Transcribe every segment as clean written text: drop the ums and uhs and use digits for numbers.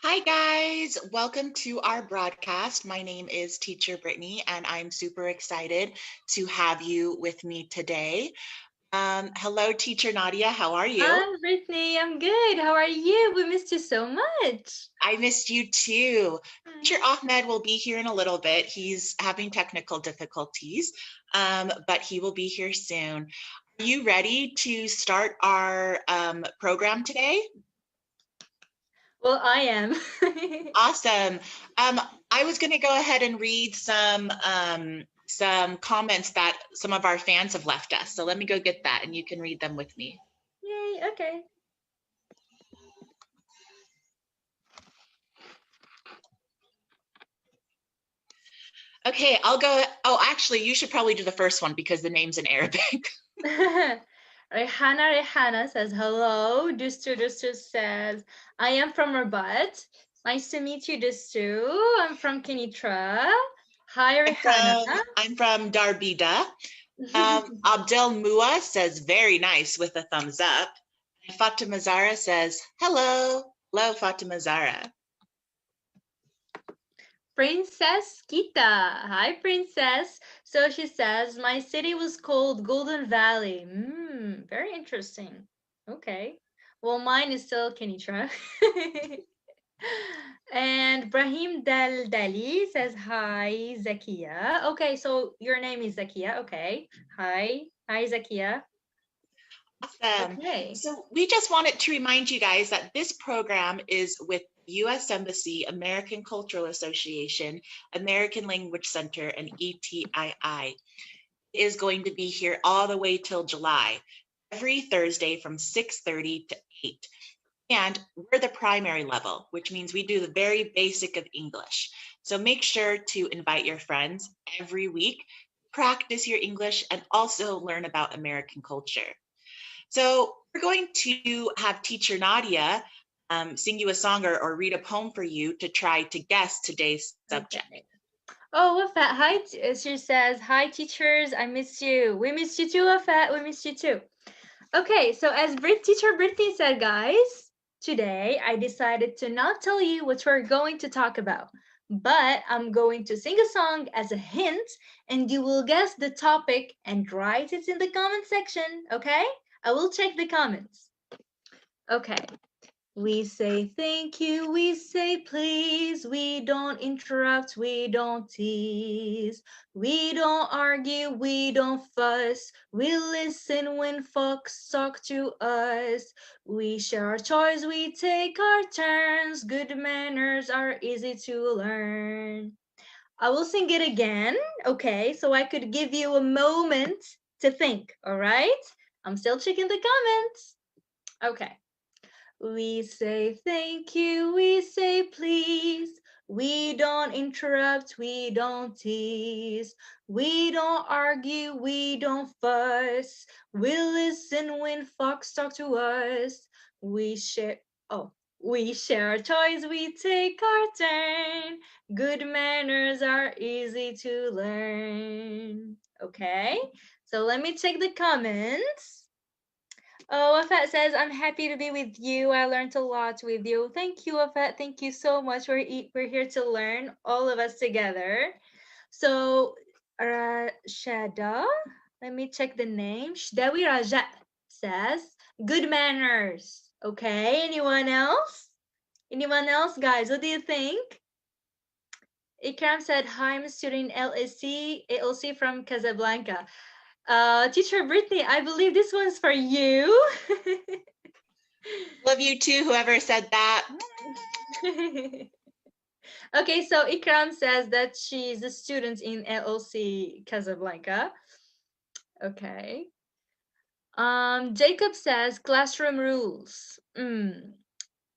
Hi, guys. Welcome to our broadcast. My name is Teacher Brittany, and I'm super excited to have you with me today. Hello, Teacher Nadia. How are you? Hi, Brittany. I'm good. How are you? We missed you so much. I missed you too. Teacher Hi. Ahmed will be here in a little bit. He's having technical difficulties, but he will be here soon. Are you ready to start our program today? Well, I am. Awesome. Um, I was going to go ahead and read some comments that some of our fans have left us. So let me go get that, and you can read them with me. Yay, okay. Okay, I'll go. Oh, actually, you should probably do the first one because the name's in Arabic. Rehana says, hello. Dustu says, I am from Rabat. Nice to meet you, Dustu. I'm from Kenitra. Hi, Rehana. I'm from Darbida. Abdel Mua says very nice with a thumbs up. And Fatima Zara says hello. Hello, Fatima Zara. Princess Kita. Hi, Princess. So she says, my city was called Golden Valley. Very interesting. Okay. Well, mine is still Kenitra. And Brahim Dali says, hi, Zakia. Okay, so your name is Zakia. Okay. Hi. Hi, Zakia. Awesome. Okay. So we just wanted to remind you guys that this program is with U.S. Embassy, American Cultural Association, American Language Center, and ETII. It is going to be here all the way till July, every Thursday from 6:30 to 8. And we're the primary level, which means we do the very basic of English. So make sure to invite your friends every week, practice your English, and also learn about American culture. So we're going to have Teacher Nadia sing you a song or read a poem for you to try to guess today's subject. Okay. Oh, Wafat, hi. She says, hi, teachers. I miss you. We missed you too, Wafat. We missed you too. Okay, so as Teacher Brittany said, guys, today I decided to not tell you what we're going to talk about, but I'm going to sing a song as a hint, and you will guess the topic and write it in the comment section, okay? I will check the comments. Okay. We say thank you, we say please, we don't interrupt, we don't tease, we don't argue, we don't fuss, we listen when folks talk to us, we share our toys, we take our turns, good manners are easy to learn. I will sing it again, okay, so I could give you a moment to think, all right? I'm still checking the comments. Okay. We say thank you, we say please. We don't interrupt, we don't tease. We don't argue, we don't fuss. We listen when folks talk to us. We share, oh, we share our toys, we take our turn. Good manners are easy to learn. Okay, so let me check the comments. Oh, Wafat says, I'm happy to be with you. I learned a lot with you. Thank you, Wafat. Thank you so much. We're here to learn, all of us together. So, Shada, let me check the name. Shdawi Raja says, good manners. Okay, anyone else? Anyone else, guys? What do you think? Ikram said, hi, I'm a student in LSC from Casablanca. Teacher Brittany, I believe this one's for you. Love you too, whoever said that. Okay, so Ikram says that she's a student in LLC Casablanca. Okay. Jacob says classroom rules. I'm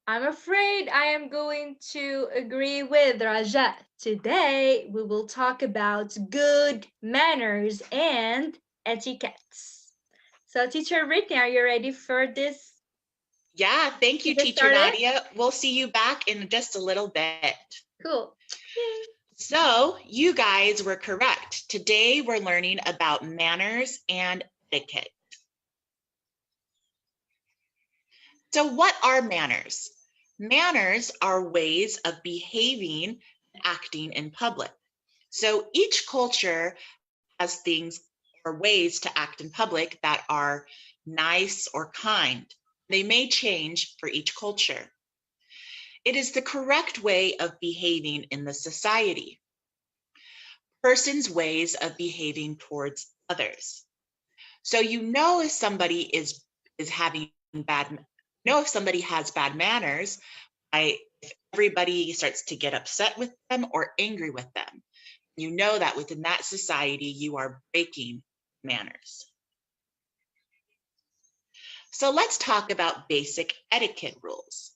afraid I am going to agree with Raja. Today we will talk about good manners and etiquettes. So, Teacher Brittany, are you ready for this? Yeah, thank To you, get Teacher started? Nadia. We'll see you back in just a little bit. Cool. Yay. So you guys were correct. Today we're learning about manners and etiquette. So what are manners? Manners are ways of behaving and acting in public. So each culture has things or ways to act in public that are nice or kind. They may change for each culture. It is the correct way of behaving in the society. Person's ways of behaving towards others. So you know if somebody is having if somebody has bad manners if everybody starts to get upset with them or angry with them. You know that within that society you are breaking manners. So let's talk about basic etiquette rules.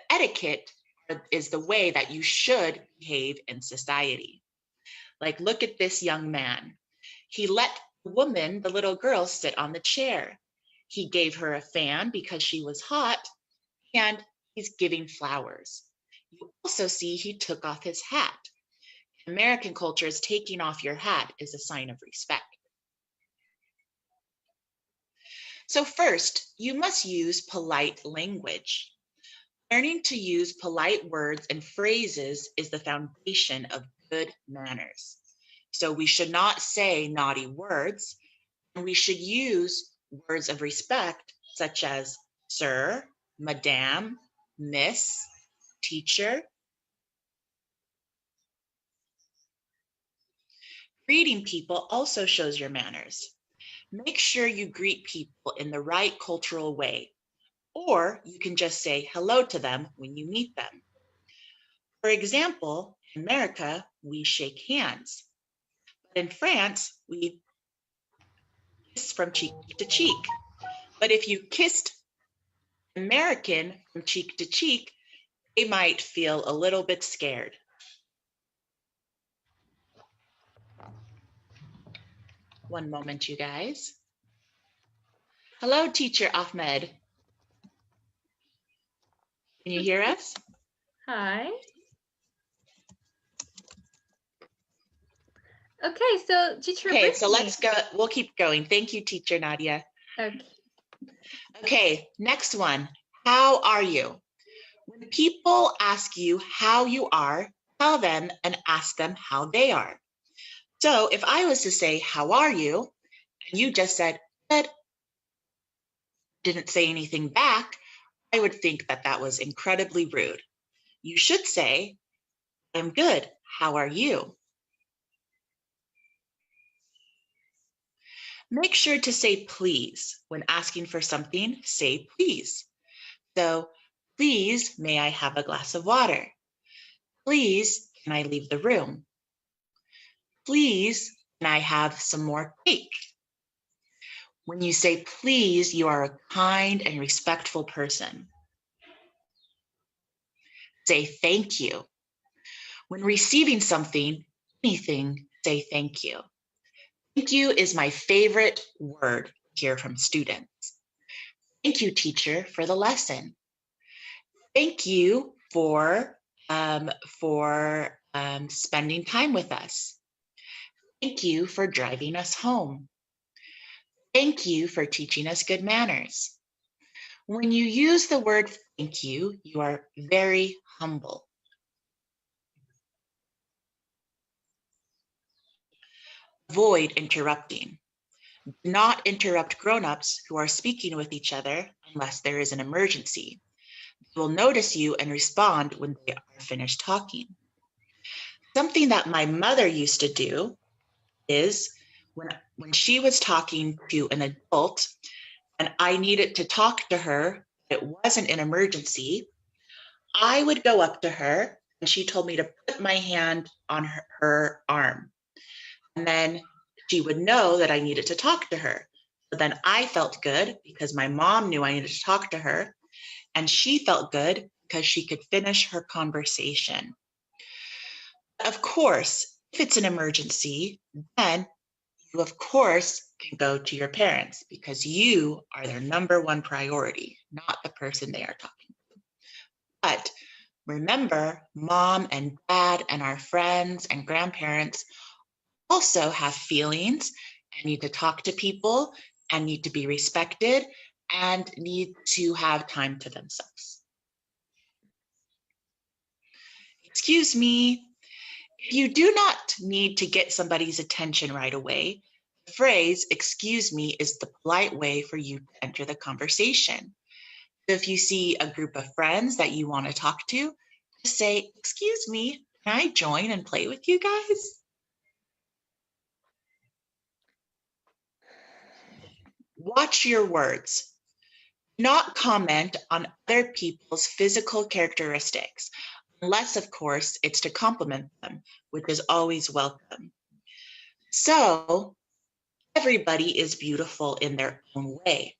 Etiquette is the way that you should behave in society. Like, look at this young man. He let the woman, the little girl, sit on the chair. He gave her a fan because she was hot, and he's giving flowers. You also see he took off his hat. In American cultures, taking off your hat is a sign of respect. So first, you must use polite language. Learning to use polite words and phrases is the foundation of good manners. So we should not say naughty words, and we should use words of respect such as sir, madam, miss, teacher. Greeting people also shows your manners. Make sure you greet people in the right cultural way, or you can just say hello to them when you meet them. For example, in America, we shake hands. But in France, we kiss from cheek to cheek. But if you kissed an American from cheek to cheek, they might feel a little bit scared. One moment, you guys. Hello, Teacher Ahmed. Can you hear us? Hi. Okay, so Teacher Okay, so Brittany. let's go. We'll keep going. Thank you, Teacher Nadia. Okay. Okay, next one. How are you? When people ask you how you are, tell them and ask them how they are. So if I was to say, how are you? And you just said, good, didn't say anything back, I would think that that was incredibly rude. You should say, I'm good. How are you? Make sure to say please. When asking for something, say please. So, please, may I have a glass of water? Please, can I leave the room? Please, can I have some more cake? When you say please, you are a kind and respectful person. Say thank you. When receiving something, anything, say thank you. Thank you is my favorite word to hear from students. Thank you, teacher, for the lesson. Thank you for spending time with us. Thank you for driving us home. Thank you for teaching us good manners. When you use the word thank you, you are very humble. Avoid interrupting. Do not interrupt grown-ups who are speaking with each other unless there is an emergency. They will notice you and respond when they are finished talking. Something that my mother used to do is when she was talking to an adult and I needed to talk to her, it wasn't an emergency, I would go up to her and she told me to put my hand on her arm. And then she would know that I needed to talk to her. But then I felt good because my mom knew I needed to talk to her, and she felt good because she could finish her conversation. Of course, if it's an emergency, then you, of course, can go to your parents because you are their number one priority, not the person they are talking to. But remember, mom and dad and our friends and grandparents also have feelings and need to talk to people and need to be respected and need to have time to themselves. Excuse me. If you do not need to get somebody's attention right away, the phrase, excuse me, is the polite way for you to enter the conversation. So if you see a group of friends that you want to talk to, just say, excuse me, can I join and play with you guys? Watch your words. Not comment on other people's physical characteristics, unless, of course, it's to compliment them, which is always welcome. So, everybody is beautiful in their own way.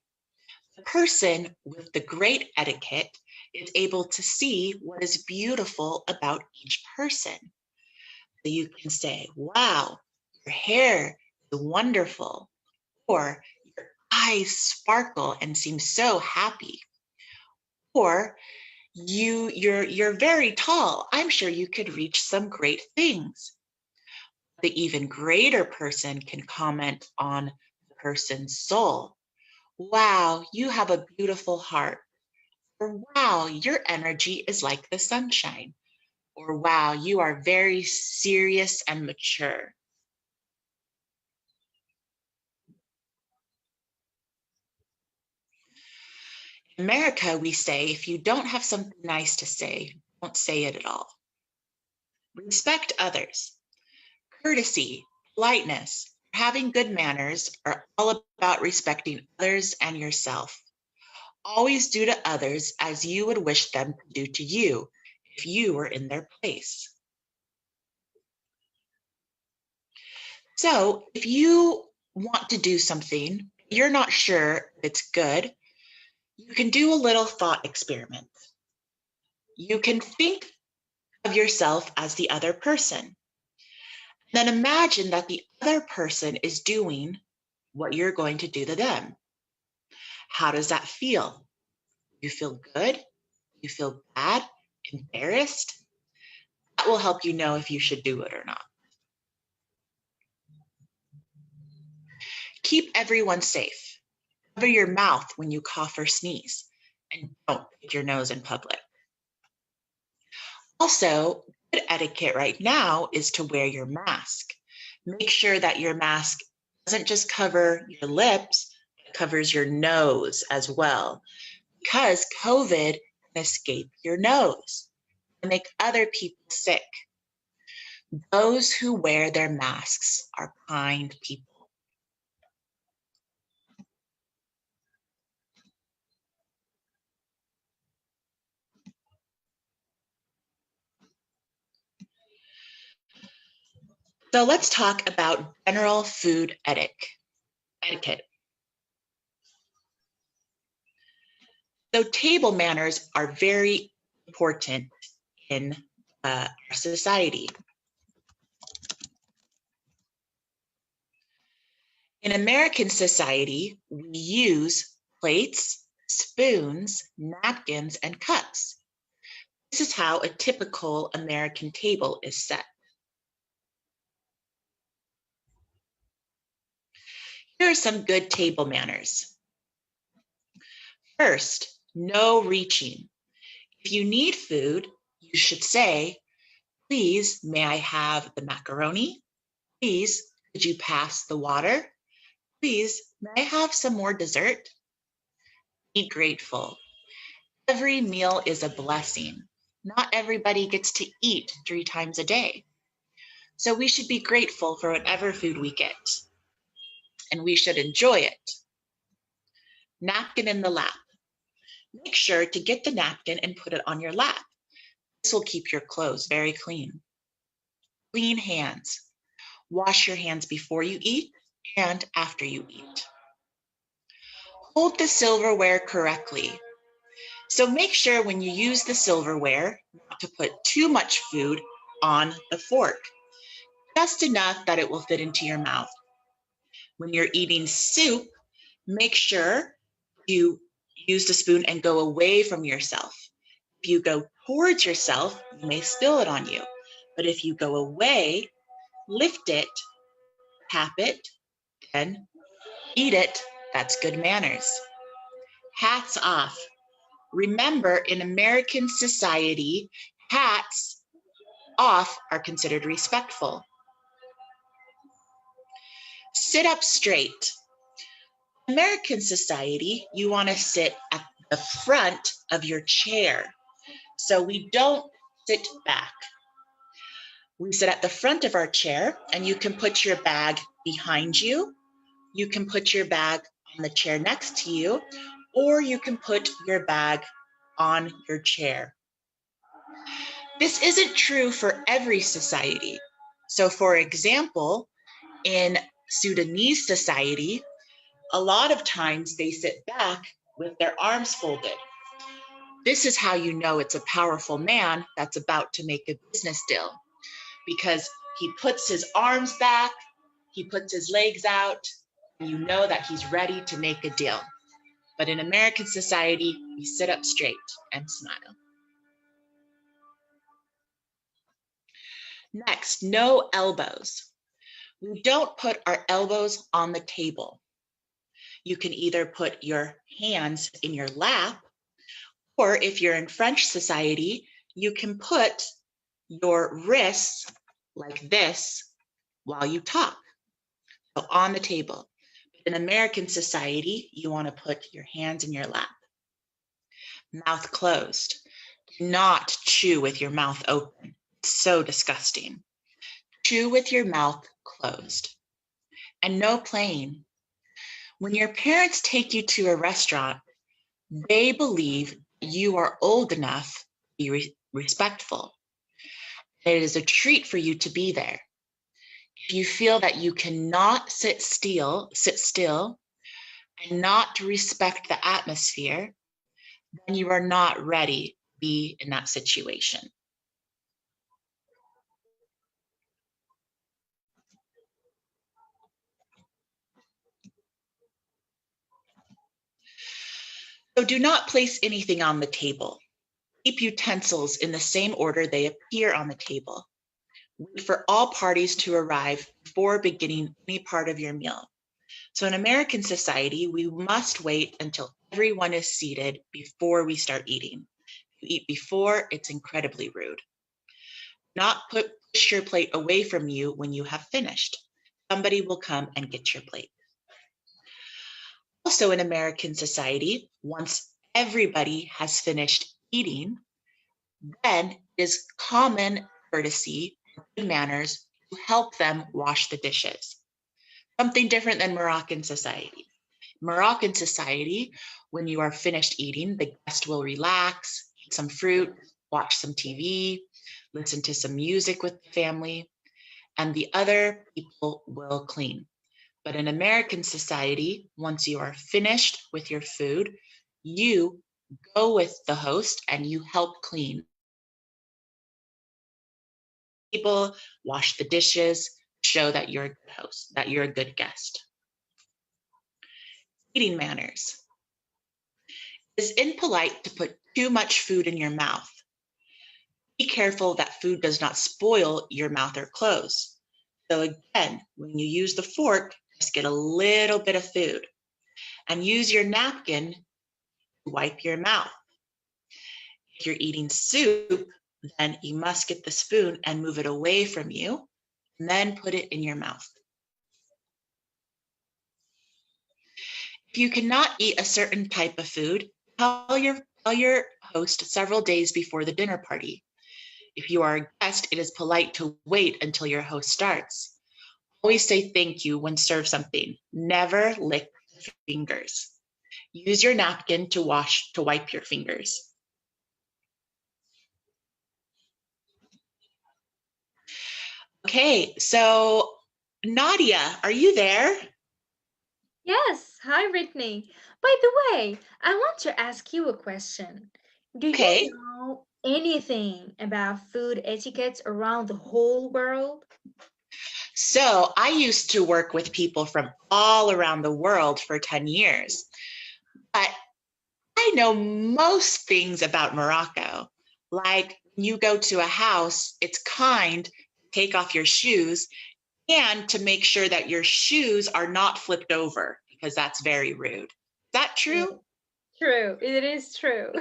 The person with the great etiquette is able to see what is beautiful about each person. So you can say, wow, your hair is wonderful, or your eyes sparkle and seem so happy, or you're very tall. I'm sure you could reach some great things. The even greater person can comment on the person's soul. Wow, you have a beautiful heart. Or wow, your energy is like the sunshine. Or wow, you are very serious and mature. In America, we say, if you don't have something nice to say, don't say it at all. Respect others. Courtesy, politeness, having good manners are all about respecting others and yourself. Always do to others as you would wish them to do to you if you were in their place. So if you want to do something, you're not sure if it's good, you can do a little thought experiment. You can think of yourself as the other person. Then imagine that the other person is doing what you're going to do to them. How does that feel? You feel good? You feel bad? Embarrassed? That will help you know if you should do it or not. Keep everyone safe. Cover your mouth when you cough or sneeze, and don't pick your nose in public. Also, good etiquette right now is to wear your mask. Make sure that your mask doesn't just cover your lips, it covers your nose as well, because COVID can escape your nose and make other people sick. Those who wear their masks are kind people. So let's talk about general food etiquette. So table manners are very important in our society. In American society, we use plates, spoons, napkins, and cups. This is how a typical American table is set. Here are some good table manners. First, no reaching. If you need food, you should say, please, may I have the macaroni? Please, could you pass the water? Please, may I have some more dessert? Be grateful. Every meal is a blessing. Not everybody gets to eat 3 times a day. So we should be grateful for whatever food we get, and we should enjoy it. Napkin in the lap. Make sure to get the napkin and put it on your lap. This will keep your clothes very clean. Clean hands. Wash your hands before you eat and after you eat. Hold the silverware correctly. So make sure when you use the silverware not to put too much food on the fork, just enough that it will fit into your mouth. When you're eating soup, make sure you use the spoon and go away from yourself. If you go towards yourself, you may spill it on you. But if you go away, lift it, tap it, and eat it. That's good manners. Hats off. Remember, in American society, hats off are considered respectful. Sit up straight. American society, you want to sit at the front of your chair. So we don't sit back. We sit at the front of our chair, and you can put your bag behind you. You can put your bag on the chair next to you, or you can put your bag on your chair. This isn't true for every society. So for example, in Sudanese society, a lot of times they sit back with their arms folded. This is how you know it's a powerful man that's about to make a business deal, because he puts his arms back, he puts his legs out, and you know that he's ready to make a deal. But in American society, we sit up straight and smile. Next, no elbows. We don't put our elbows on the table. You can either put your hands in your lap, or if you're in French society, you can put your wrists like this while you talk, so on the table. In American society, you want to put your hands in your lap. Mouth closed. Do not chew with your mouth open. It's so disgusting. Chew with your mouth closed. And no playing. When your parents take you to a restaurant, they believe you are old enough to be respectful. It is a treat for you to be there. If you feel that you cannot sit still and not respect the atmosphere, then you are not ready to be in that situation. So do not place anything on the table. Keep utensils in the same order they appear on the table. Wait for all parties to arrive before beginning any part of your meal. So in American society, we must wait until everyone is seated before we start eating. If you eat before, it's incredibly rude. Not push your plate away from you when you have finished. Somebody will come and get your plate. Also in American society, once everybody has finished eating, then it is common courtesy, good manners, to help them wash the dishes. Something different than Moroccan society. Moroccan society, when you are finished eating, the guest will relax, eat some fruit, watch some TV, listen to some music with the family, and the other people will clean. But in American society, once you are finished with your food, you go with the host and you help clean the table, wash the dishes, show that you're a good host, that you're a good guest. Eating manners. It is impolite to put too much food in your mouth. Be careful that food does not spoil your mouth or clothes. So again, when you use the fork, just get a little bit of food and use your napkin to wipe your mouth. If you're eating soup, then you must get the spoon and move it away from you and then put it in your mouth. If you cannot eat a certain type of food, tell your host several days before the dinner party. If you are a guest, it is polite to wait until your host starts. Always say thank you when served something. Never lick fingers. Use your napkin to wipe your fingers. Okay, so Nadia, are you there? Yes, hi Brittany. By the way, I want to ask you a question. Do Okay. you know anything about food etiquettes around the whole world? So I used to work with people from all around the world for 10 years, but I know most things about Morocco. Like you go to a house, it's kind to take off your shoes and to make sure that your shoes are not flipped over because that's very rude. Is that true? True, it is true.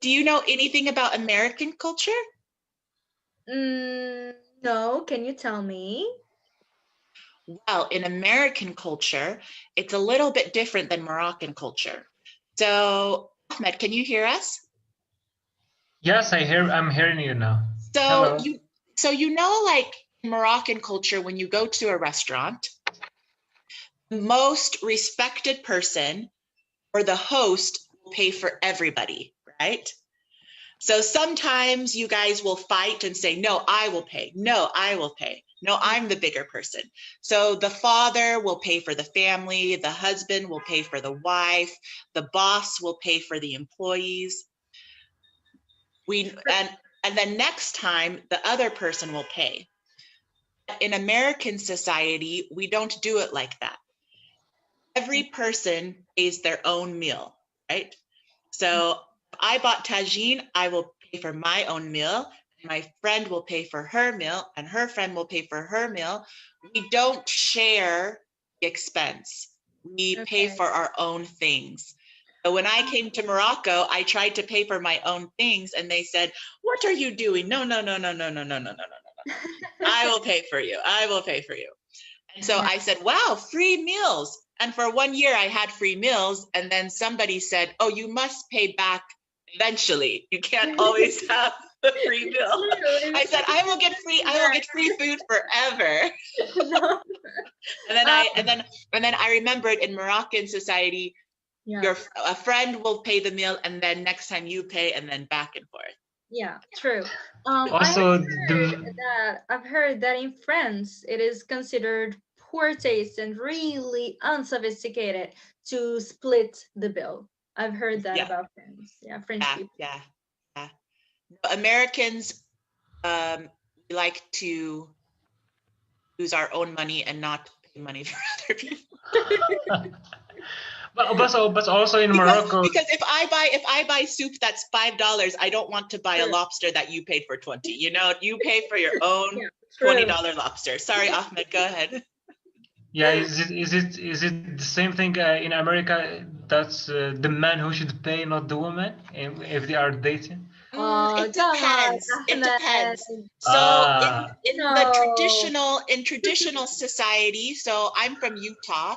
Do you know anything about American culture? No, can you tell me? Well, in American culture, it's a little bit different than Moroccan culture. So, Ahmed, can you hear us? Yes, I'm hearing you now. So Hello. you like Moroccan culture, when you go to a restaurant, the most respected person or the host will pay for everybody, right? So sometimes you guys will fight and say, no, I will pay. No, I will pay. No, I'm the bigger person. So the father will pay for the family, the husband will pay for the wife, the boss will pay for the employees. And then next time the other person will pay. In American society, we don't do it like that. Every person pays their own meal, right? So if I bought tagine, I will pay for my own meal. My friend will pay for her meal, and her friend will pay for her meal. We don't share the expense. We pay Okay. for our own things. So when I came to Morocco, I tried to pay for my own things, and they said, "What are you doing? No, no, no, no, no, no, no, no, no, no, no. I will pay for you. I will pay for you." And so I said, wow, free meals. And for 1 year, I had free meals. And then somebody said, oh, you must pay back eventually. You can't always have the free meal. I said, I will get free food forever. No. And then I remembered in Moroccan society, Yeah. a friend will pay the meal, and then next time you pay, and then back and forth. Yeah, true. Also, I've heard that in France it is considered poor taste and really unsophisticated to split the bill. I've heard that Yeah, about France. Yeah, French yeah, people. yeah, yeah. Americans, we like to use our own money and not pay money for other people. but also in Morocco. Because if I buy soup that's $5, I don't want to buy a lobster that you paid for 20. You know, you pay for your own Yeah, true. $20 lobster. Sorry, Ahmed, go ahead. Yeah, is it the same thing in America? That's the man who should pay, not the woman, if they are dating. It Come on, depends. It Ahmed. depends. So Ah, in the No. traditional society, so I'm from Utah,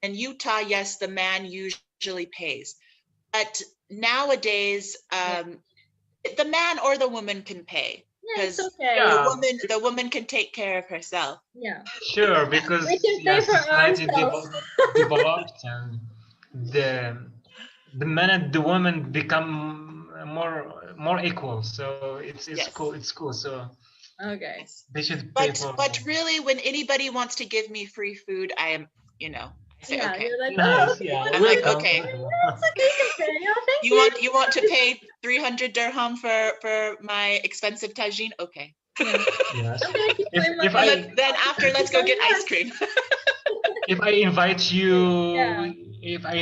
and Utah, yes, the man usually pays. But nowadays, Yeah, the man or the woman can pay, yeah, it's because okay. yeah, the woman can take care of herself. Yeah, sure, we because can yeah, pay for society ourselves. developed, and the the men and the women become more equal. So it's Yes. cool. It's cool. So Okay. Yes. they should pay But for. really, when anybody wants to give me free food, I am, I say Yeah, okay. you're like, oh, Nice. okay, you Yeah, want I'm to pay like, for welcome. okay, mine? Yeah, it's okay, you can pay. Oh, thank you want to pay 300 dirham for my expensive tagine? Okay. Yeah. Yes. I'm gonna keep If doing my if And I then after, thank you let's go very get ice much. cream. if I invite Yeah. you, if I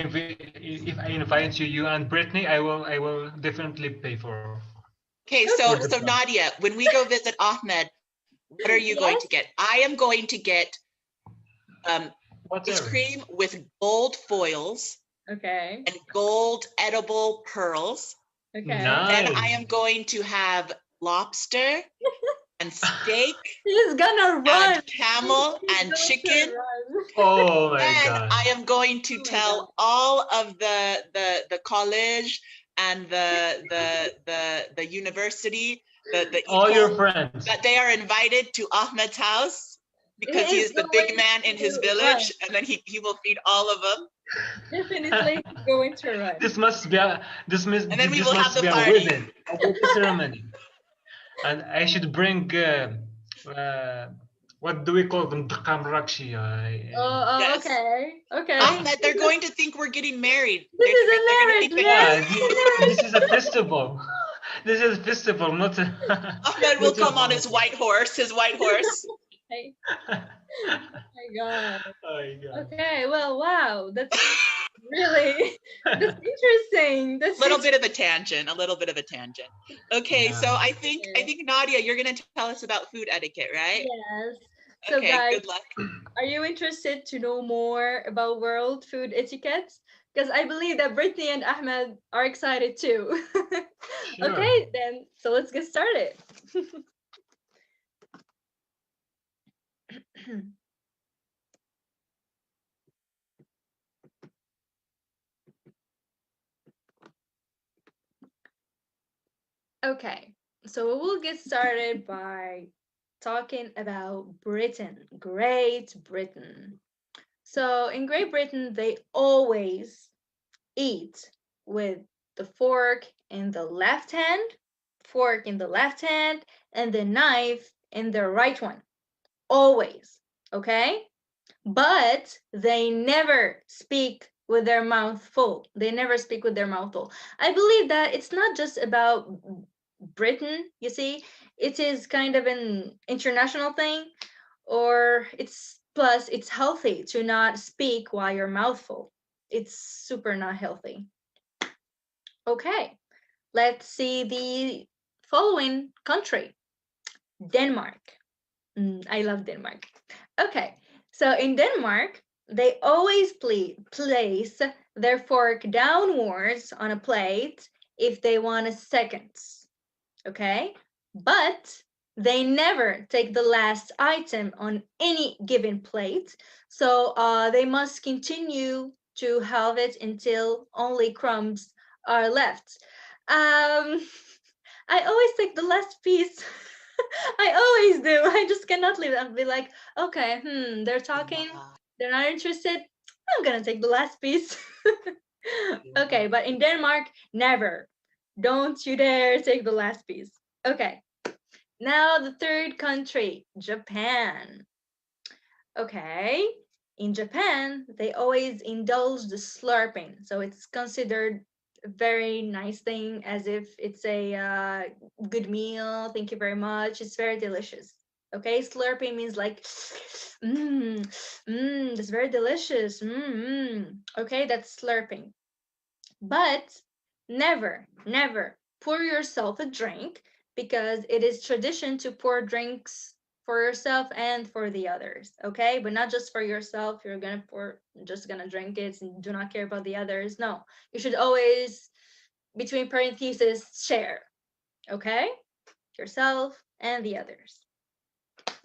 invite you, you and Brittany, I will definitely pay Okay, for the so plan. Nadia, when we go visit Ahmed, what are you going to Yes. get? I am going to get ice Whatever. cream with gold foils Okay. and gold edible pearls. Okay. Then I Nice. am going to have lobster and steak He's gonna run. and camel He's and going to chicken. run. Oh my Then god. I am going to Oh my god. tell all of the college and the university, the All your ecole, friends. that they are invited to Ahmed's house, He because he is is the big going man in his to run. village, and then he will feed all of them, Definitely he's going to run. This must be a and then we will have the a party. wedding, a wedding ceremony, and I should bring what do we call them? Daqam Rakshi. Oh, Yes, okay. Okay. Ahmed, they're going to think we're getting married. This is a They're going to marriage, think that man. Yeah, This is a marriage. this is a festival. This is a festival, not a, Ahmed will not a come on his party. white horse. His white horse. Hey, my god. Oh my god. Okay, well, wow. That's really that's interesting. That's A little bit of a tangent. Okay, Yeah. so I think Nadia, you're going to tell us about food etiquette, right? yes. So Okay, guys, good luck. are you interested to know more about world food etiquette? Because I believe that Brittany and Ahmed are excited too. Sure. Okay, then so let's get started. Okay, so we'll get started by talking about Britain, Great Britain. So in Great Britain, they always eat with the fork in the left hand, and the knife in the right one. Always, okay? But they never speak with their mouth full. They never speak with their mouth full. I believe that it's not just about Britain, you see, it is kind of an international thing, or it's healthy to not speak while you're mouthful. It's super not healthy. Okay, let's see the following country, Denmark. I love Denmark. Okay, so in Denmark, they always place their fork downwards on a plate if they want a second. Okay, but they never take the last item on any given plate, so they must continue to have it until only crumbs are left. I always take the last piece. I always do. I just cannot leave it. I'll be like, okay, they're talking, they're not interested. I'm gonna take the last piece. Okay, but in Denmark, never. Don't you dare take the last piece. Okay, now the third country, Japan. Okay, in Japan, they always indulge the slurping. So it's considered a very nice thing, as if it's a good meal. Thank you very much. It's very delicious. Okay, slurping means like, that's very delicious. Okay, that's slurping. But never, never pour yourself a drink, because it is tradition to pour drinks for yourself and for the others, okay? But not just for yourself. You're gonna pour, just gonna drink it and do not care about the others. No, you should always, between parentheses, share, okay? Yourself and the others.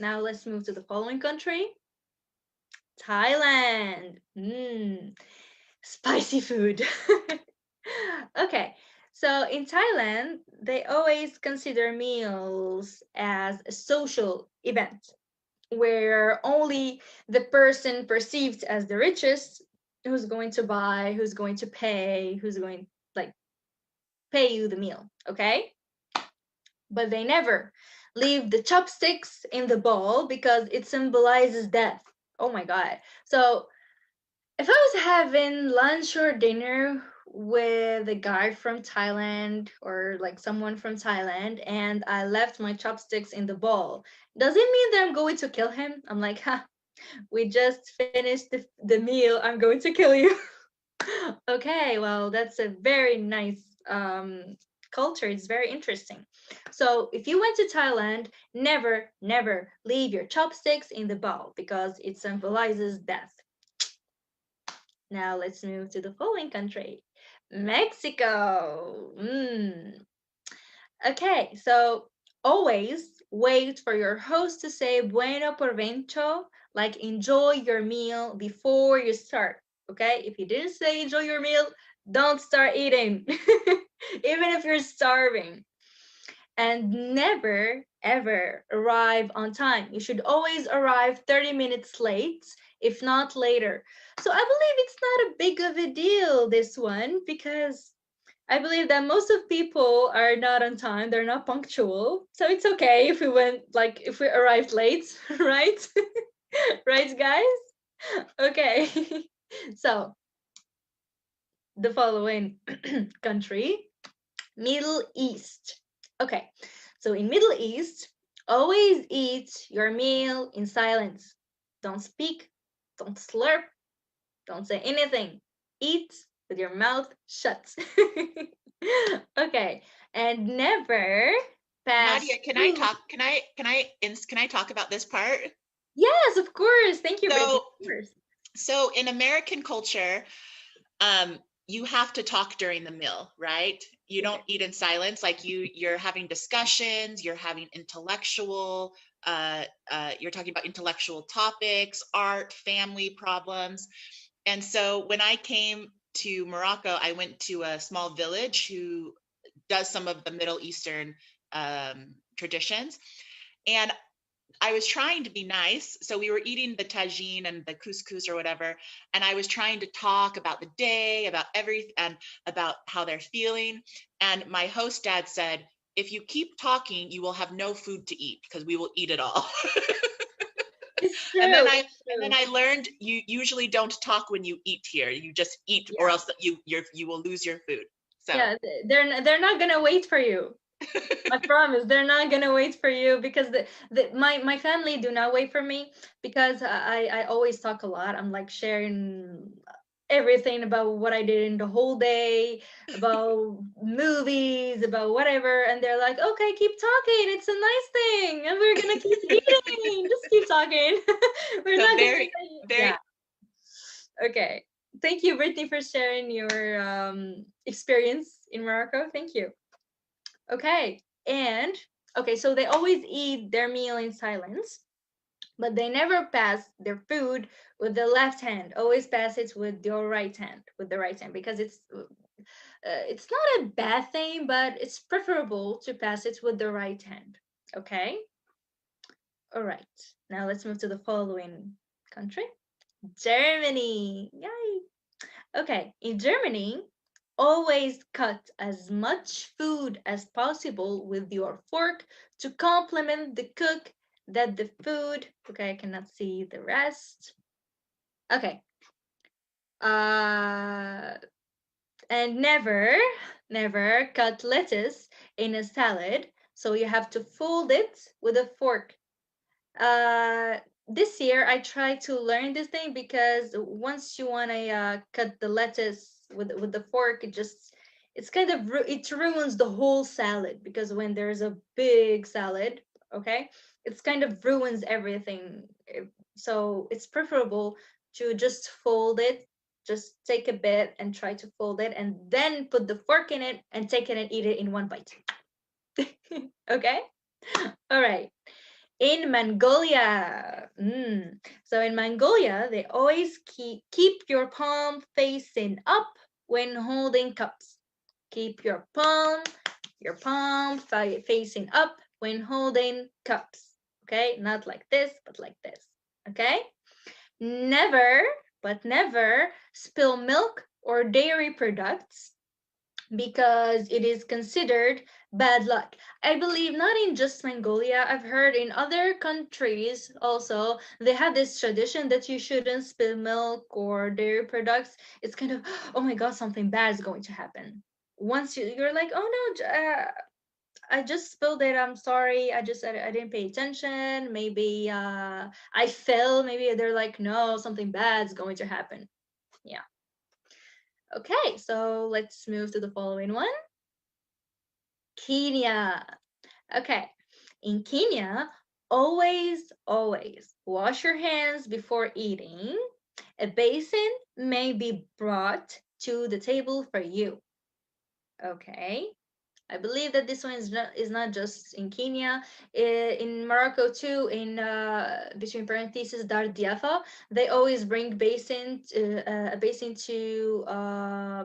Now let's move to the following country, Thailand. Spicy food. Okay, so in Thailand, they always consider meals as a social event where only the person perceived as the richest who's going to buy, who's going to pay, who's going like pay you the meal, okay? But they never leave the chopsticks in the bowl because it symbolizes death. Oh my God. So if I was having lunch or dinner with a guy from Thailand or like someone from Thailand and I left my chopsticks in the bowl, does it mean that I'm going to kill him? I'm like, we just finished the meal. I'm going to kill you. Okay, well, that's a very nice culture. It's very interesting. So if you went to Thailand, never, never leave your chopsticks in the bowl because it symbolizes death. Now let's move to the following country, Mexico. Okay, so always wait for your host to say bueno provecho, like enjoy your meal before you start. Okay, if he didn't say enjoy your meal, don't start eating, even if you're starving. And never ever arrive on time. You should always arrive 30 minutes late, if not later. So I believe it's not a big of a deal, this one, because I believe that most of people are not on time. They're not punctual. So it's okay if if we arrived late, right? Right, guys? Okay. So the following country, Middle East. Okay, so in Middle East, always eat your meal in silence. Don't speak, don't slurp, don't say anything. Eat with your mouth shut. Okay, and never pass. Nadia, can I talk? Can I talk about this part? Yes, of course. Thank you, So, Brittany. So in American culture, you have to talk during the meal, right? You don't eat in silence. Like you're having discussions, you're having intellectual, you're talking about intellectual topics, art, family problems. And so when I came to Morocco, I went to a small village who does some of the Middle Eastern traditions. And I was trying to be nice. So we were eating the tagine and the couscous or whatever. And I was trying to talk about the day, about everything, and about how they're feeling. And my host dad said, if you keep talking, you will have no food to eat because we will eat it all. It's true. And then it's true. I learned you usually don't talk when you eat here. You just eat, or else you will lose your food. So Yeah, they're not gonna wait for you. I promise they're not gonna wait for you, because my family do not wait for me, because I always talk a lot. I'm like sharing everything about what I did in the whole day, about movies, about whatever, and they're like, okay, keep talking. It's a nice thing, and we're gonna keep eating. Just keep talking. We're so not very, gonna very, yeah. Okay. Thank you, Brittany, for sharing your experience in Morocco. Thank you. Okay. And okay, so they always eat their meal in silence, but they never pass their food with the left hand. Always pass it with your right hand, with the right hand, because it's not a bad thing, but it's preferable to pass it with the right hand. Okay. All right. Now let's move to the following country, Germany. Yay. Okay, in Germany, always cut as much food as possible with your fork to complement the cook that the food. Okay, I cannot see the rest. Okay. And never cut lettuce in a salad. So you have to fold it with a fork. Uh, this year I tried to learn this thing, because once you want to cut the lettuce with the fork, it's kind of it ruins the whole salad, because when there's a big salad, okay, it's kind of ruins everything. So it's preferable to just fold it, just take a bit and try to fold it, and then put the fork in it and take it and eat it in one bite. Okay. All right. In Mongolia, so in Mongolia, they always keep your palm facing up when holding cups. Keep your palm facing up when holding cups. Okay, not like this, but like this. Okay. Never, but never spill milk or dairy products, because it is considered bad luck. I believe not in just Mongolia, I've heard in other countries also, they have this tradition that you shouldn't spill milk or dairy products. It's kind of, oh my God, something bad is going to happen. Once you're like, oh no, I just spilled it. I'm sorry. I didn't pay attention. Maybe I fell. Maybe they're like, no, something bad's going to happen. Yeah. Okay, so let's move to the following one. Kenya. Okay, in Kenya, always wash your hands before eating. A basin may be brought to the table for you. Okay, I believe that this one is not just in Kenya. In Morocco too, in between parentheses, Dar Diafa, they always bring a basin to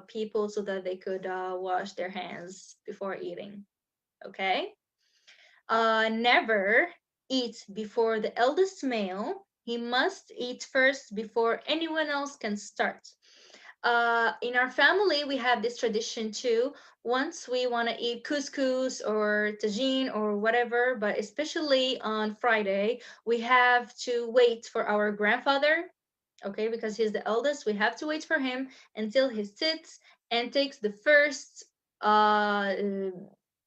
people so that they could wash their hands before eating. Okay. Never eat before the eldest male. He must eat first before anyone else can start. In our family, we have this tradition too. Once we want to eat couscous or tagine or whatever, but especially on Friday, we have to wait for our grandfather, okay, because he's the eldest. We have to wait for him until he sits and takes the first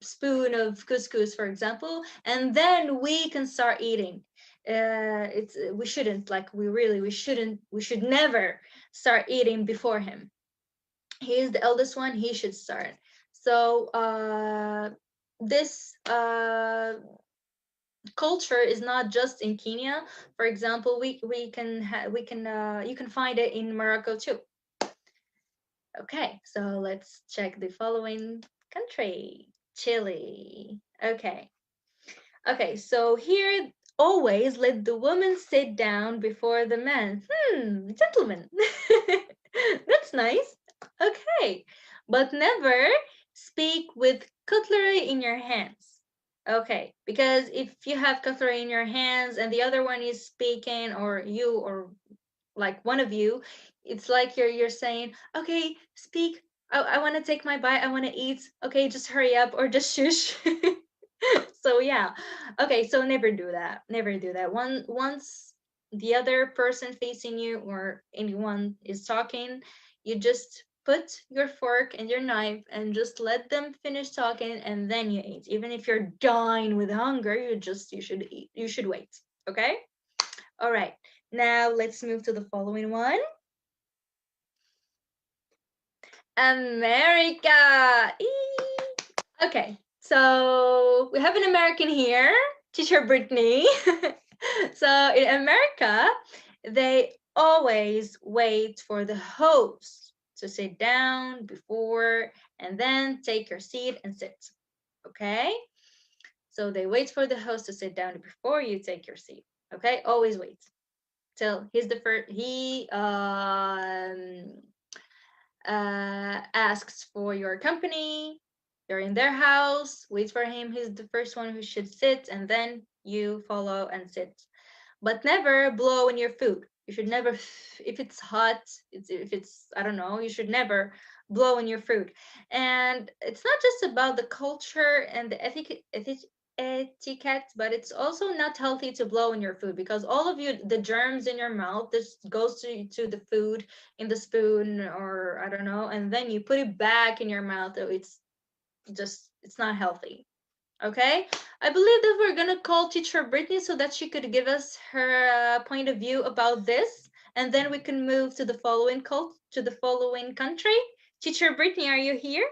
spoon of couscous, for example, and then we can start eating. It's we shouldn't like we should never start eating before him. He is the eldest one. He should start. So this culture is not just in Kenya. For example, we can you can find it in Morocco too. Okay, so let's check the following country, Chile. Okay, so here always let the woman sit down before the man. Gentlemen. That's nice. Okay, but never speak with cutlery in your hands. Okay, because if you have cutlery in your hands and the other one is speaking, or you, or like one of you, it's like you're saying, okay, speak. I want to take my bite. I want to eat. Okay, just hurry up or just shush. So yeah. Okay, so never do that. Never do that. Once the other person facing you or anyone is talking, you just put your fork and your knife and just let them finish talking, and then you eat. Even if you're dying with hunger, you should eat. You should wait. Okay? All right. Now let's move to the following one. America. Eee. Okay, so we have an American here, teacher Brittany. So in America, they always wait for the host to sit down before and then take your seat and sit. Okay? So they wait for the host to sit down before you take your seat. Okay? Always wait till he's the first. He asks for your company. You're in their house. Wait for him. He's the first one who should sit, and then you follow and sit. But never blow in your food. You should never, if it's hot, if it's, I don't know, you should never blow in your food. And it's not just about the culture and the etiquette, but it's also not healthy to blow in your food, because all of you, the germs in your mouth, this goes to the food in the spoon, or I don't know, and then you put it back in your mouth. So it's not healthy. Okay, I believe that we're gonna call teacher Brittany so that she could give us her point of view about this, and then we can move to the following country. Teacher Brittany, are you here?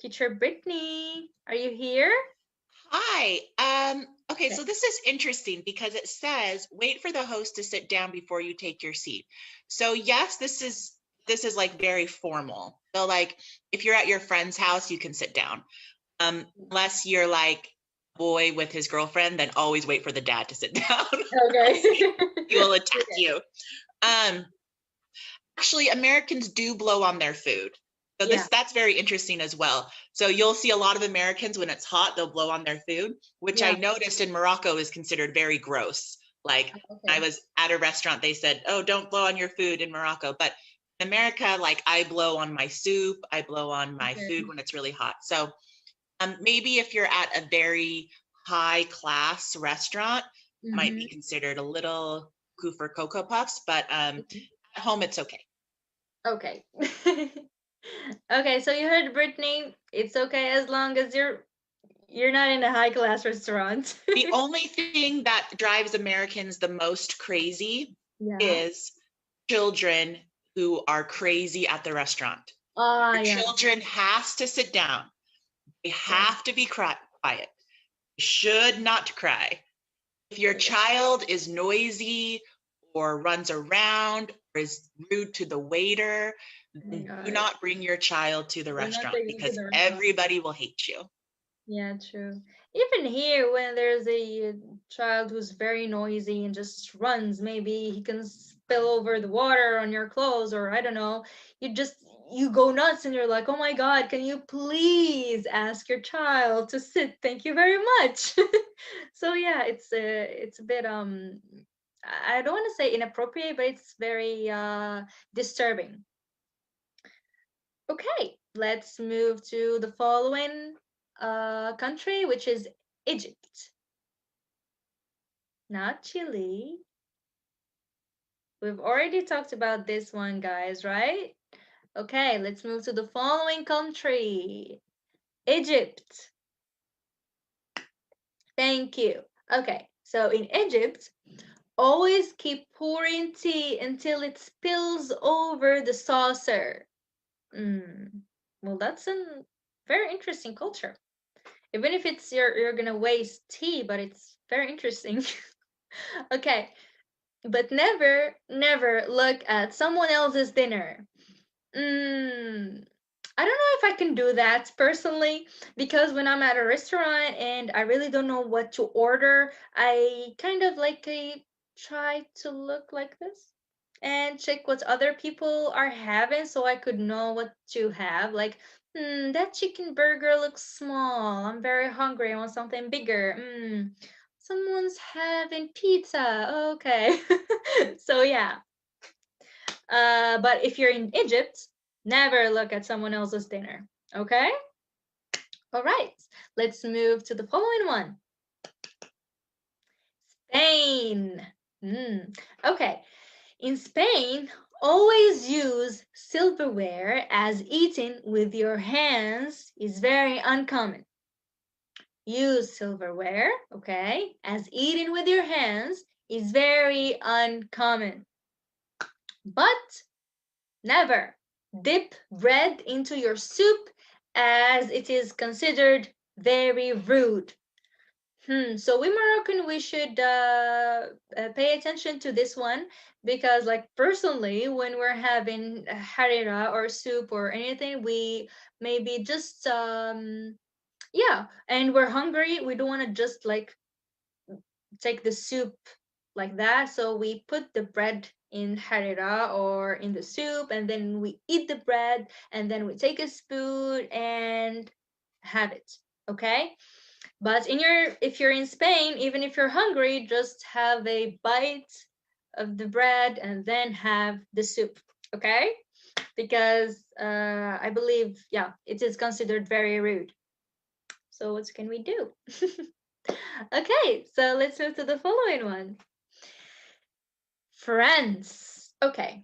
Teacher Brittany, are you here? Hi. Okay, so this is interesting because it says wait for the host to sit down before you take your seat. So yes, this is like very formal. So like if you're at your friend's house, you can sit down. Unless you're like a boy with his girlfriend, then always wait for the dad to sit down. Okay. He will attack you. Actually, Americans do blow on their food. So that's very interesting as well. So you'll see a lot of Americans when it's hot, they'll blow on their food, which I noticed in Morocco is considered very gross. Like when I was at a restaurant, they said, oh, don't blow on your food in Morocco. But in America, like I blow on my soup, I blow on my food when it's really hot. So maybe if you're at a very high class restaurant, might be considered a little cuckoo for Cocoa Puffs, but at home, it's okay. Okay. Okay, so you heard Brittany. It's okay as long as you're not in a high class restaurant. The only thing that drives Americans the most crazy is children who are crazy at the restaurant. Children has to sit down. They have to be quiet. They should not cry. If your child is noisy or runs around or is rude to the waiter, then do not bring your child to the restaurant because everybody will hate you. Yeah, true. Even here, when there's a child who's very noisy and just runs, maybe he can spill over the water on your clothes, or I don't know, you go nuts and you're like, oh my God, can you please ask your child to sit? Thank you very much. So yeah, it's a bit I don't want to say inappropriate, but it's very disturbing. Okay, let's move to the following country, which is Egypt. Not Chile. We've already talked about this one, guys, right? Okay, let's move to the following country. Egypt. Thank you. Okay, so in Egypt, always keep pouring tea until it spills over the saucer. Well, that's a very interesting culture. Even if it's you're gonna waste tea, but it's very interesting. Okay, but never look at someone else's dinner. I don't know if I can do that personally, because when I'm at a restaurant and I really don't know what to order, I kind of like try to look like this and check what other people are having so I could know what to have. Like That chicken burger looks small. I'm very hungry. I want something bigger. Someone's having pizza. Okay. So yeah. But if you're in Egypt, never look at someone else's dinner. Okay? All right. Let's move to the following one. Spain. Okay. In Spain, always use silverware, as eating with your hands is very uncommon. Use silverware, okay, as eating with your hands is very uncommon. But never dip bread into your soup, as it is considered very rude. So we Moroccan, we should pay attention to this one, because like personally, when we're having harira or soup or anything, we maybe just yeah, and we're hungry, we don't want to just like take the soup like that, so we put the bread in harira or in the soup, and then we eat the bread, and then we take a spoon and have it. Okay, but if you're in Spain, even if you're hungry, just have a bite of the bread and then have the soup. Okay, because I believe, yeah, it is considered very rude. So what can we do? Okay, so let's move to the following one. France. Okay,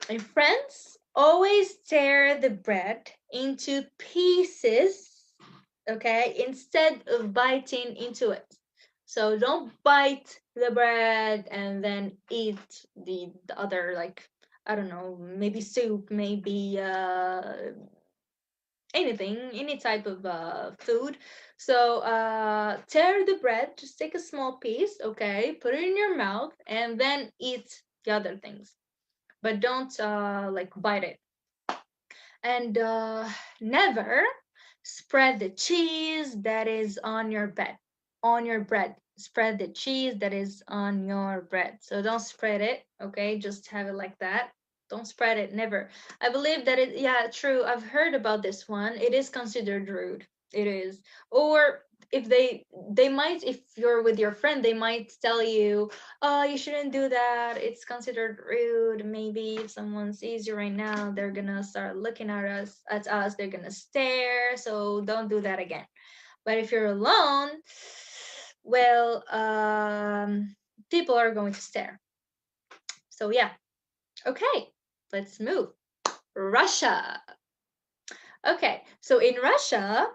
in France, always tear the bread into pieces, okay, instead of biting into it. So don't bite the bread and then eat the other, like, I don't know, maybe soup, maybe anything, any type of food. So tear the bread, just take a small piece, okay, put it in your mouth, and then eat the other things. But don't like bite it. And never spread the cheese that is on your bread. Spread the cheese that is on your bread. So don't spread it, okay? Just have it like that. Don't spread it, never. I believe that yeah, true. I've heard about this one. It is considered rude. It is. Or if they might, if you're with your friend, they might tell you, oh, you shouldn't do that, it's considered rude. Maybe if someone sees you right now, they're gonna start looking at us, they're gonna stare, so don't do that again. But if you're alone, well, people are going to stare. So yeah. Okay, let's move. Russia. Okay, so in Russia,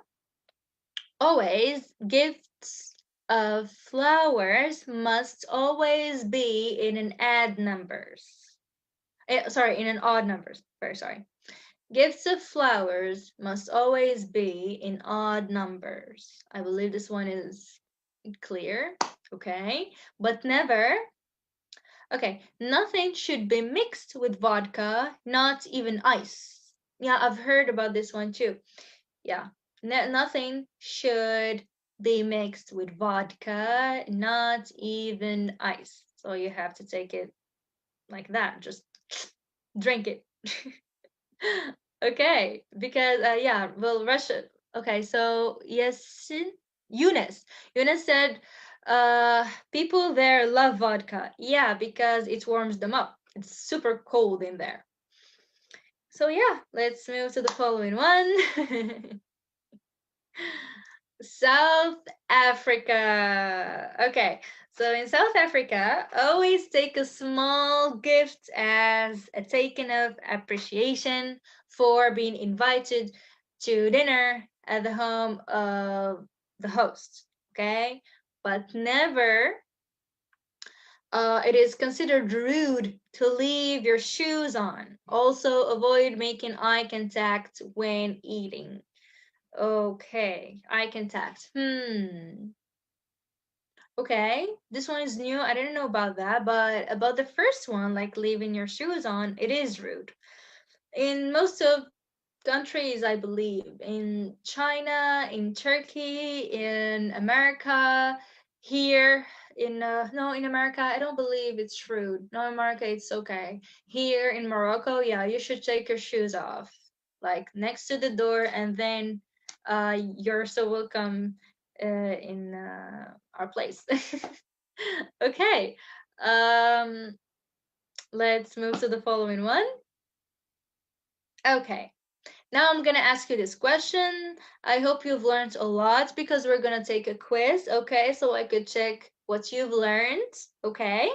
always gifts of flowers must always be in an odd numbers. In an odd numbers. Very sorry. Gifts of flowers must always be in odd numbers. I believe this one is clear. Okay, but never. Okay, nothing should be mixed with vodka, not even ice. Yeah, I've heard about this one too. Yeah, nothing should be mixed with vodka, not even ice. So you have to take it like that, just drink it. Okay, because yeah, well, Russia. Okay, so yes, Eunice said, people there love vodka. Yeah, because it warms them up. It's super cold in there. So yeah, let's move to the following one. South Africa. Okay, so in South Africa, always take a small gift as a token of appreciation for being invited to dinner at the home of the host. Okay, but never. It is considered rude to leave your shoes on. Also, avoid making eye contact when eating. Okay, eye contact. Okay, this one is new. I didn't know about that, but about the first one, like leaving your shoes on, it is rude. In most of countries, I believe, in China, in Turkey, in America, here in no, in America, I don't believe it's rude. No, in America, it's okay. Here in Morocco, yeah, you should take your shoes off. like next to the door, and then you're so welcome in our place. Okay. Let's move to the following one. Okay. Now I'm gonna ask you this question. I hope you've learned a lot because we're gonna take a quiz, okay? So I could check what you've learned, okay?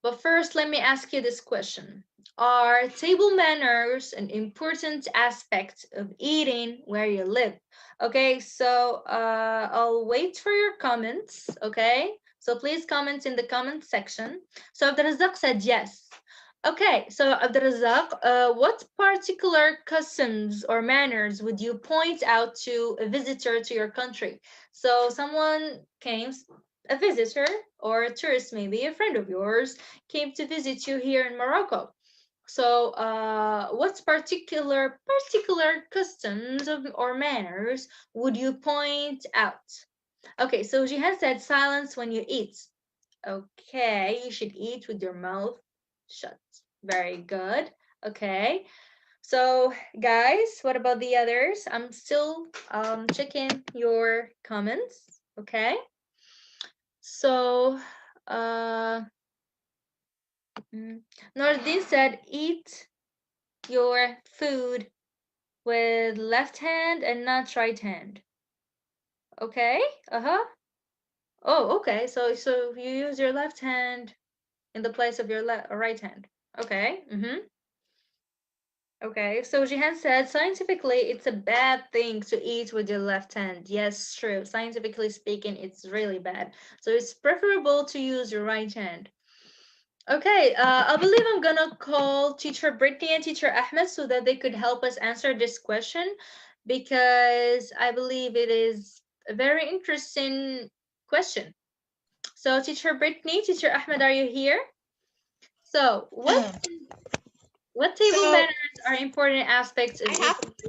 But first, let me ask you this question. Are table manners an important aspect of eating where you live? Okay, so I'll wait for your comments, okay? So please comment in the comment section. So Abdelrazak said yes. Okay, so Abdelrazak, what particular customs or manners would you point out to a visitor to your country? So someone came, a visitor or a tourist, maybe a friend of yours, came to visit you here in Morocco. So, what particular customs or manners would you point out? Okay, so Jihan said silence when you eat. Okay, you should eat with your mouth shut. Very good. Okay. So, guys, what about the others? I'm still checking your comments. Okay. So, Nordin said, eat your food with left hand and not right hand. Okay. Uh-huh. Oh, okay. So you use your left hand in the place of your right hand. Okay. Okay. So Jihan said, scientifically, it's a bad thing to eat with your left hand. Yes, true. Scientifically speaking, it's really bad. So it's preferable to use your right hand. Okay, I believe I'm gonna call Teacher Brittany and Teacher Ahmed so that they could help us answer this question, because I believe it is a very interesting question. So Teacher Brittany, Teacher Ahmed, are you here? So what table manners are important aspects of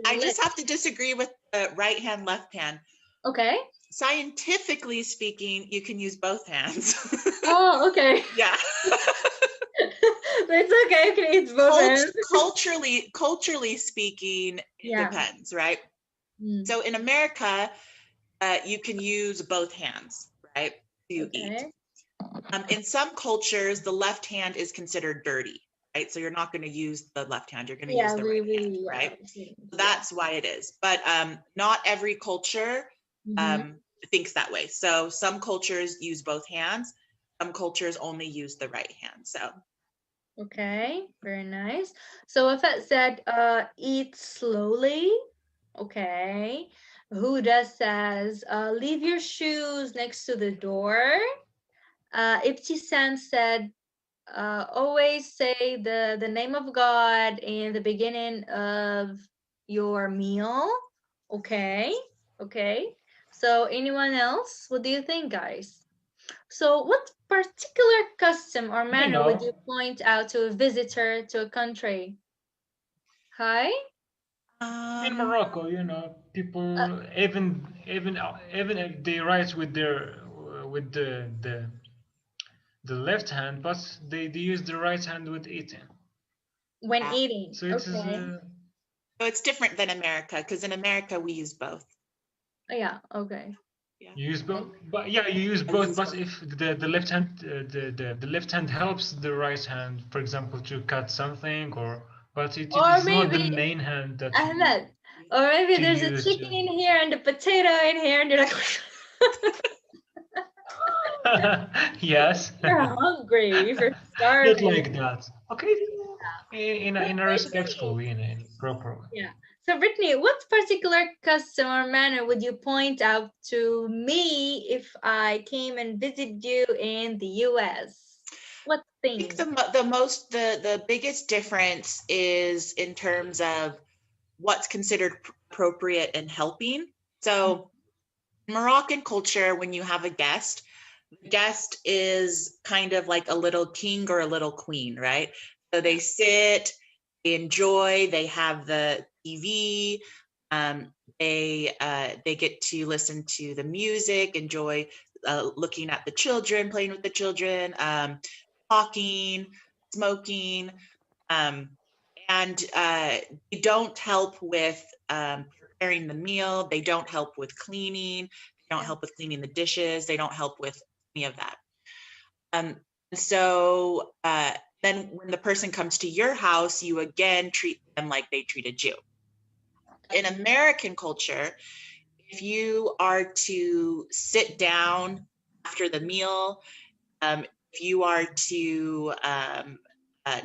I just have to disagree with the right hand, left hand. Okay. Scientifically speaking, you can use both hands. Oh, okay. Yeah. It's okay. You can use both hands. Culturally speaking, it depends, right? So in America, you can use both hands, right, to eat. In some cultures, the left hand is considered dirty, right? So you're not going to use the left hand. You're going to use the right hand, right? That's why it is. But not every culture thinks that way. So some cultures use both hands. Some cultures only use the right hand. So. Okay, very nice. So Wafat said, eat slowly. Okay. Huda says, leave your shoes next to the door. Ibtisam said, always say the name of God in the beginning of your meal. Okay. Okay. So anyone else? What do you think, guys? So what particular custom or manner would you point out to a visitor to a country? Hi? In Morocco, people even if they write with the left hand, but they use the right hand with eating. When eating. So it is. So it's different than America, because in America we use both. Yeah. Okay. Yeah. You use both, but you use both. But if the left hand, the left hand helps the right hand, for example, to cut something, but it is not the main hand that. Ahmed, or maybe there's a chicken in here and a potato in here, and you're like. Yes. You're hungry. You're starving. Not like that. Okay. In a respectful, in a proper way. Yeah. So Brittany, what particular custom or manner would you point out to me if I came and visited you in the US? What thing? I think the biggest difference is in terms of what's considered appropriate and helping. So Moroccan culture, when you have a guest, the guest is kind of like a little king or a little queen, right? So they sit, they enjoy, they have the TV, they get to listen to the music, enjoy looking at the children, playing with the children, talking, smoking, and and they don't help with preparing the meal. They don't help with cleaning. They don't help with cleaning the dishes. They don't help with any of that. So then when the person comes to your house, you again treat them like they treated you. In American culture, if you are to sit down after the meal, if you are to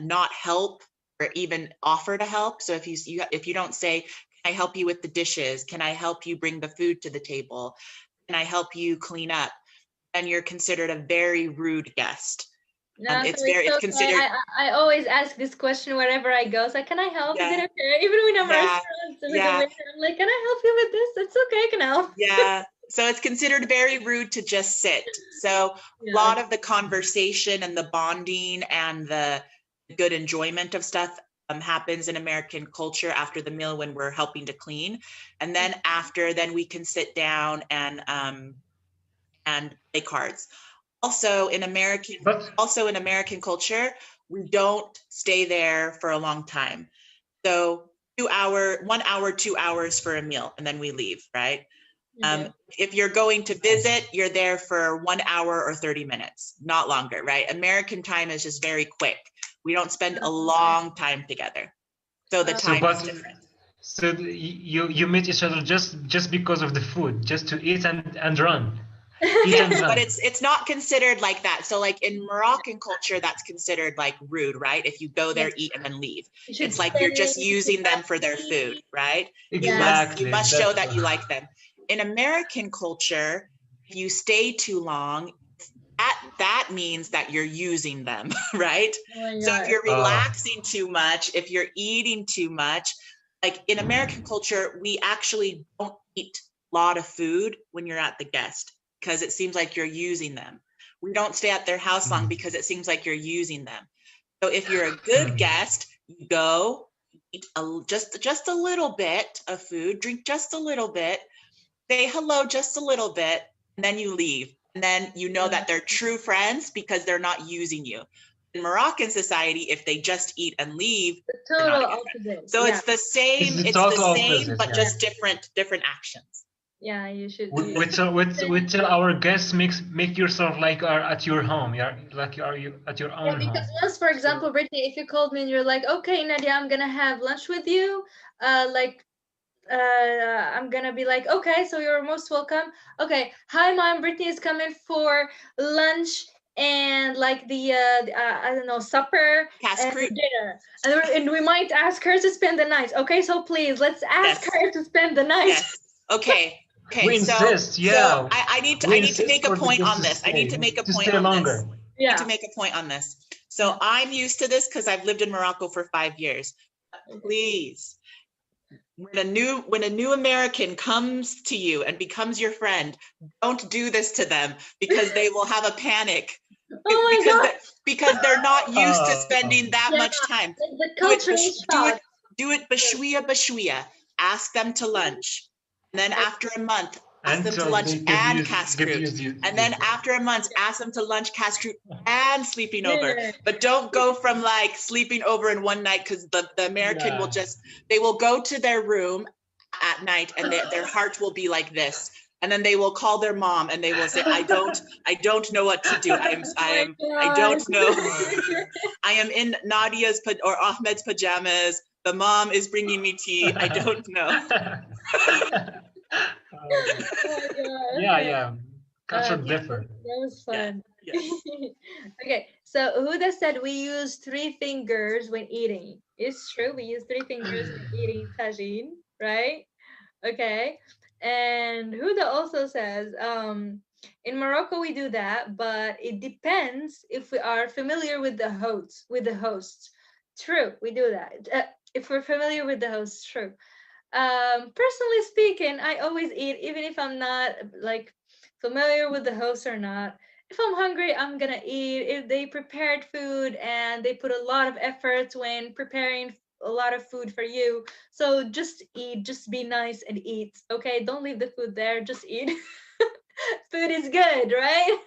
not help or even offer to help, so if you don't say, can I help you with the dishes? Can I help you bring the food to the table? Can I help you clean up? Then you're considered a very rude guest. No, It's so it's okay. considered. I always ask this question wherever I go. So can I help? Yeah. Is it okay? Even when I'm Yeah. restaurants with the waiter, I'm like, can I help you with this? It's okay, I can help. Yeah. So it's considered very rude to just sit. So a lot of the conversation and the bonding and the good enjoyment of stuff happens in American culture after the meal when we're helping to clean. And then after, then we can sit down and play cards. Also in American culture, we don't stay there for a long time. So 1 hour, 2 hours for a meal, and then we leave, right? If you're going to visit, you're there for 1 hour or 30 minutes, not longer, right? American time is just very quick. We don't spend a long time together. So the time is different. So you meet each other just because of the food, just to eat and run. Yes, but it's not considered like that. So like in Moroccan culture, that's considered like rude, right? If you go there, eat, and then leave. It's like you're just using them for their food, right? Exactly. You must show that you like them. In American culture, if you stay too long, that means that you're using them, right? So if you're relaxing too much, if you're eating too much, like in American culture, we actually don't eat a lot of food when you're at the guest, because it seems like you're using them. We don't stay at their house long because it seems like you're using them. So if you're a good guest, you go, eat just a little bit of food, drink just a little bit, say hello just a little bit, and then you leave. And then you know that they're true friends because they're not using you. In Moroccan society, if they just eat and leave, the total opposite. So it's the same, but just different actions. Yeah, you should. We tell our guests make yourself like are at your home. You're at your own home. Because once, for example, Brittany, if you called me and you're like, okay, Nadia, I'm gonna have lunch with you, I'm gonna be like, okay, so you're most welcome. Okay, hi mom, Brittany is coming for lunch and like the I don't know, supper and dinner, and we might ask her to spend the night. Okay, so please let's ask her to spend the night. Yes. Okay. We insist, so I need to make a point on this. I need to make a point on this. I need to make a point on this. So I'm used to this because I've lived in Morocco for 5 years. Please, when a new American comes to you and becomes your friend, don't do this to them because they will have a panic. Because they're not used to spending that much time. The culture do it bashwiya. Ask them to lunch. And then after a month, ask them to lunch and kaskrut. And then after a month, ask them to lunch, kaskrut, and sleeping over. But don't go from like sleeping over in one night, because the American will they will go to their room at night and their heart will be like this. And then they will call their mom and they will say, I don't know what to do. I don't know. I am in Nadia's or Ahmed's pajamas. The mom is bringing me tea. I don't know. Yeah. Culture different. That was fun. Yeah. Okay, so Huda said we use 3 fingers when eating. It's true, we use 3 fingers when eating tagine, right? Okay. And Huda also says, in Morocco we do that, but it depends if we are familiar with the hosts. True, we do that. If we're familiar with the hosts, true. Personally speaking, I always eat, even if I'm not like familiar with the host or not. If I'm hungry, I'm gonna eat. If they prepared food and they put a lot of effort when preparing a lot of food for you, so just eat, just be nice and eat. Okay, don't leave the food there, just eat. Food is good, right?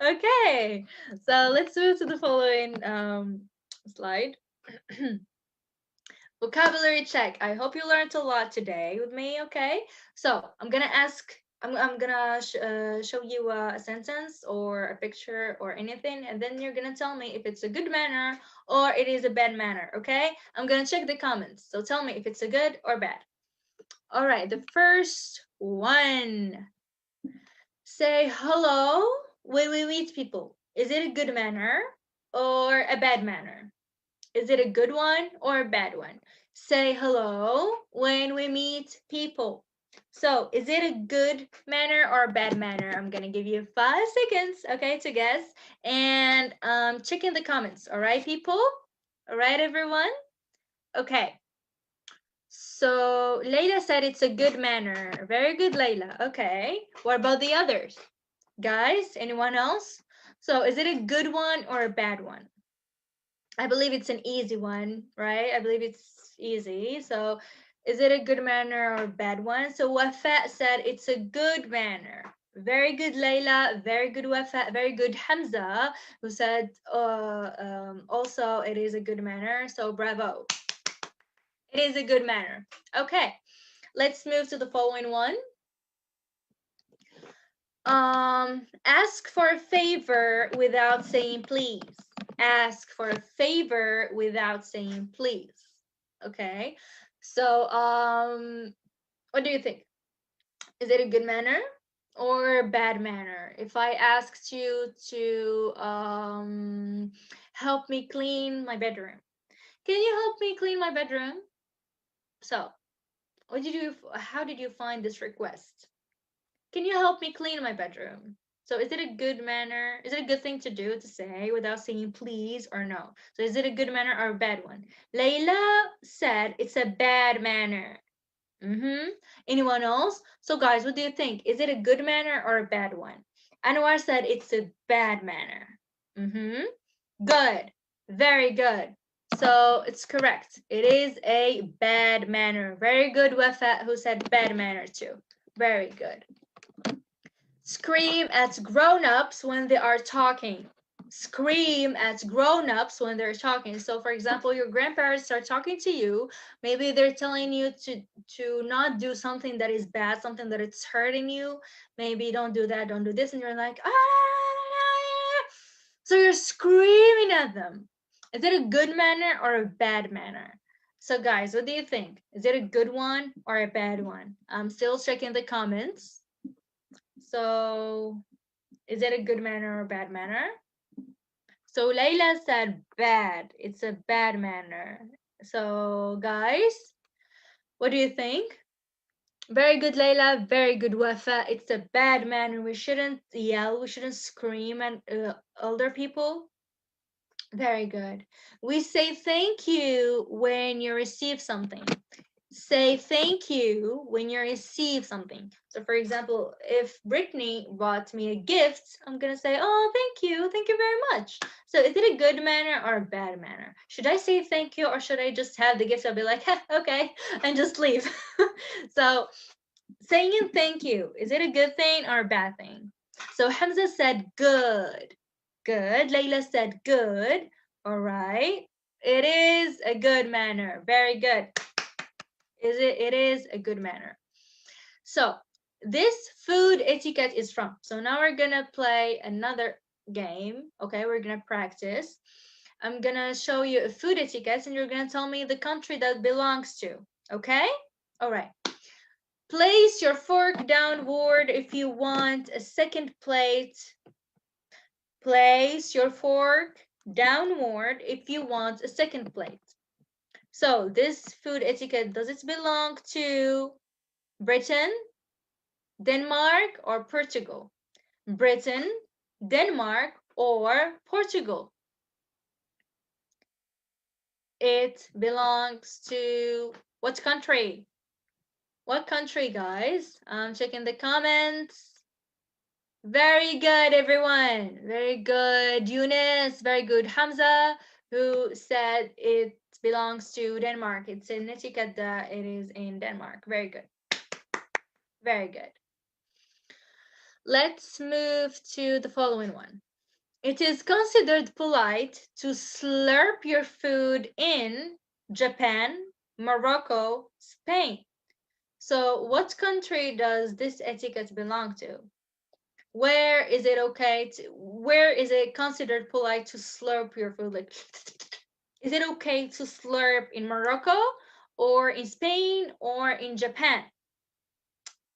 Okay, so let's move to the following slide. Vocabulary check. I hope you learned a lot today with me, okay? So I'm gonna show you a sentence or a picture or anything, and then you're gonna tell me if it's a good manner or it is a bad manner, okay? I'm gonna check the comments, so tell me if it's a good or bad. All right, the first one. Say hello when we meet people. Is it a good manner or a bad manner? Is it a good one or a bad one? Say hello when we meet people. So, is it a good manner or a bad manner? I'm gonna give you 5 seconds, okay, to guess. And check in the comments, all right, people? All right, everyone? Okay. So, Layla said it's a good manner. Very good, Layla. Okay. What about the others? Guys, anyone else? So, is it a good one or a bad one? I believe it's an easy one, right? I believe it's easy. So, is it a good manner or a bad one? So, Wafat said it's a good manner. Very good, Layla. Very good, Wafat. Very good, Hamza, who said also it is a good manner. So, bravo. It is a good manner. Okay, let's move to the following one. Ask for a favor without saying please. Ask for a favor without saying please. Okay, so what do you think? Is it a good manner or a bad manner? If I asked you to help me clean my bedroom, can you help me clean my bedroom? So, what did you? How did you find this request? Can you help me clean my bedroom? So is it a good manner? Is it a good thing to do to say without saying please or no? So is it a good manner or a bad one? Layla said it's a bad manner. Anyone else? So guys, what do you think? Is it a good manner or a bad one? Anwar said it's a bad manner. Good. Very good. So it's correct. It is a bad manner. Very good, Wafat, who said bad manner too. Very good. Scream at grown-ups when they are talking. Scream at grown-ups when they're talking. So for example, your grandparents are talking to you. Maybe they're telling you to not do something that is bad, something that it's hurting you. Maybe don't do that, don't do this. And you're like, ah! So you're screaming at them. Is it a good manner or a bad manner? So guys, what do you think? Is it a good one or a bad one? I'm still checking the comments. So, is it a good manner or bad manner? So, Layla said bad. It's a bad manner. So, guys, what do you think? Very good, Layla. Very good, Wafa. It's a bad manner. We shouldn't yell. We shouldn't scream at older people. Very good. We say thank you when you receive something. Say thank you when you receive something. So for example, if Brittany brought me a gift, I'm gonna say, oh, thank you very much. So is it a good manner or a bad manner? Should I say thank you or should I just have the gift? I'll be like, okay, and just leave. So saying thank you, is it a good thing or a bad thing? So Hamza said good. Good. Layla said good. All right. It is a good manner. Very good. It is a good manner. So this food etiquette is from. So now we're gonna play another game. Okay, we're gonna practice. I'm gonna show you a food etiquette and you're gonna tell me the country that belongs to. Okay? All right. Place your fork downward if you want a second plate. Place your fork downward if you want a second plate. So this food etiquette, does it belong to Britain, Denmark, or Portugal? Britain, Denmark, or Portugal? It belongs to what country? What country, guys? I'm checking the comments. Very good, everyone. Very good. Eunice, very good. Hamza, who said it belongs to Denmark. It's in etiquette that it is in Denmark. Very good. Very good. Let's move to the following one. it is considered polite to slurp your food in Japan, Morocco, Spain. So what country does this etiquette belong to? Where is it considered polite to slurp your food? Like, is it okay to slurp in Morocco or in Spain or in Japan?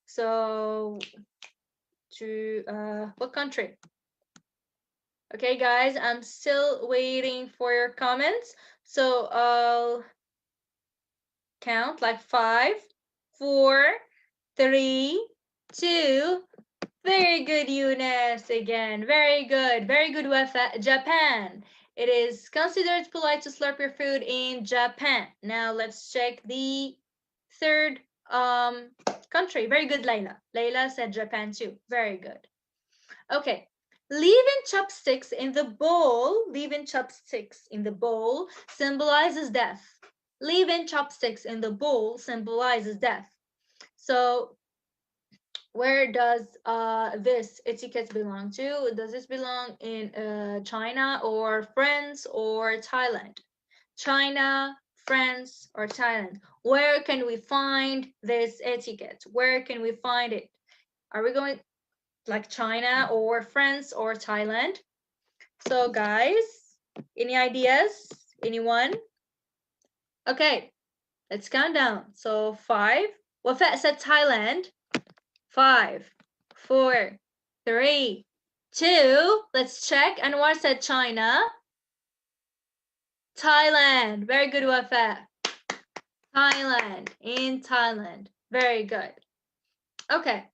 So what country? Okay, guys, I'm still waiting for your comments. So I'll count like 5, 4, 3, 2. Very good, Eunice. Again, very good. Very good, Wafa. Japan. It is considered polite to slurp your food in Japan. Now let's check the third country. Very good, Layla. Layla said Japan too. Very good. Okay. Leaving chopsticks in the bowl symbolizes death. Leaving chopsticks in the bowl symbolizes death. So where does this etiquette belong to? Does this belong in China or France or Thailand? China, France, or Thailand? Where can we find this etiquette? Where can we find it? Are we going like China or France or Thailand? So guys, any ideas? Anyone? Okay, let's count down. So 5. Wafat said Thailand. 5, 4, 3, 2. Let's check. Anwar said China. Thailand. Very good, Wafat. Thailand. In Thailand. Very good. Okay.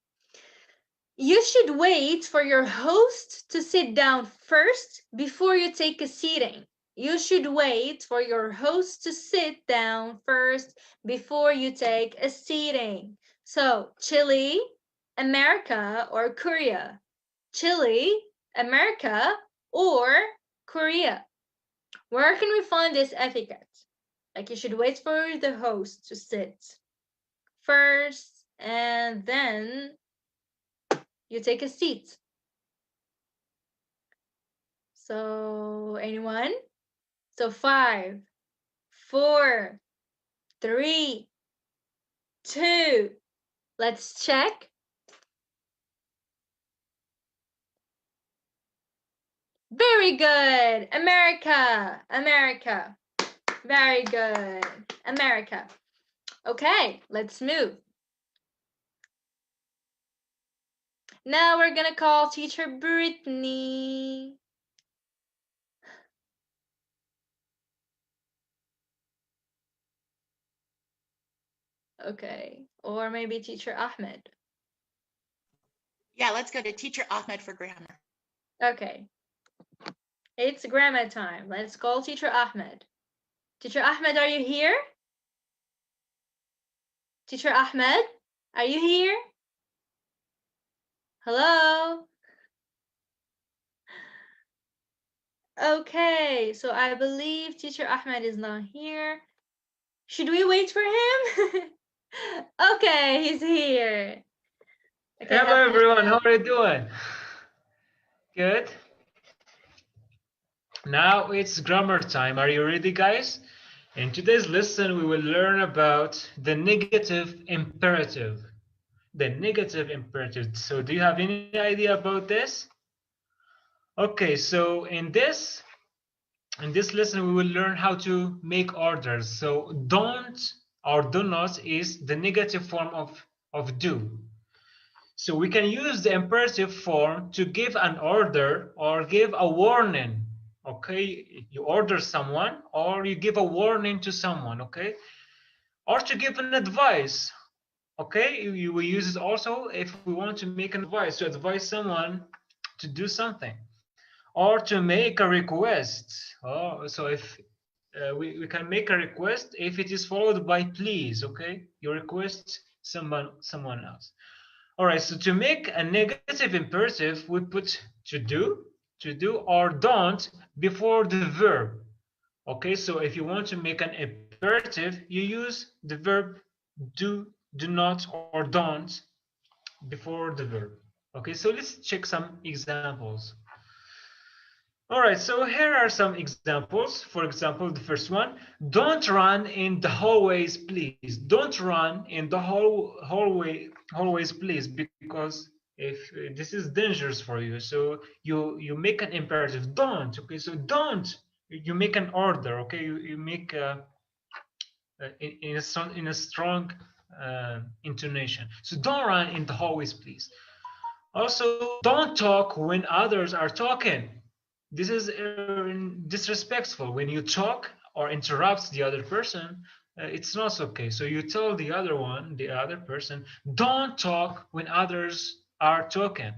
You should wait for your host to sit down first before you take a seating. You should wait for your host to sit down first before you take a seating. So, Chile, America, or Korea? Chile, America, or Korea? Where can we find this etiquette? Like, you should wait for the host to sit first and then you take a seat. So, anyone? So 5, 4, 3, 2. Let's check. Very good. America. America. Very good. America. Okay, let's move. Now we're gonna call teacher Brittany. Okay, or maybe teacher Ahmed. Yeah, let's go to teacher Ahmed for grammar. Okay. It's grammar time. Let's call teacher Ahmed. Teacher Ahmed, are you here? Teacher Ahmed, are you here? Hello? Okay, so I believe teacher Ahmed is not here. Should we wait for him? Okay, he's here. Okay, hello everyone, how are you doing? Good. Now it's grammar time. Are you ready, guys? In today's lesson, we will learn about the negative imperative. The negative imperative. So do you have any idea about this? Okay, so in this lesson, we will learn how to make orders. So don't or do not is the negative form of do. So we can use the imperative form to give an order or give a warning. Okay, you order someone or you give a warning to someone, okay? Or to give an advice. Okay, we use it also if we want to make an advice, to advise someone to do something. Or to make a request. Oh, so if we can make a request if it is followed by please, okay? You request someone else. All right, so to make a negative imperative, we put to do or don't before the verb. Okay, so if you want to make an imperative, you use the verb do, do not, or don't before the verb. Okay, so let's check some examples. All right, so here are some examples. For example, the first one, don't run in the hallways, please. Don't run in the hallways, please, because if this is dangerous for you. So you make an imperative, don't, okay? So don't, you make an order, okay? You make in a strong intonation. So don't run in the hallways, please. Also, don't talk when others are talking. This is disrespectful. When you talk or interrupt the other person, it's not okay. So you tell the other person, don't talk when others are talking.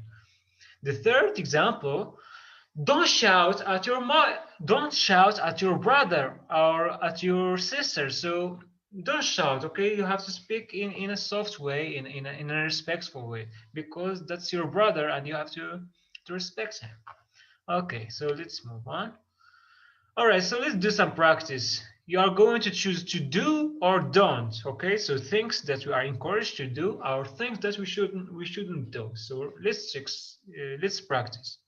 The third example, don't shout at your brother or at your sister. So don't shout, okay? You have to speak in a soft way, in a respectful way, because that's your brother and you have to respect him. Okay, so let's move on. All right, so let's do some practice. You are going to choose to do or don't. Okay, so things that we are encouraged to do or things that we shouldn't do. So let's practice.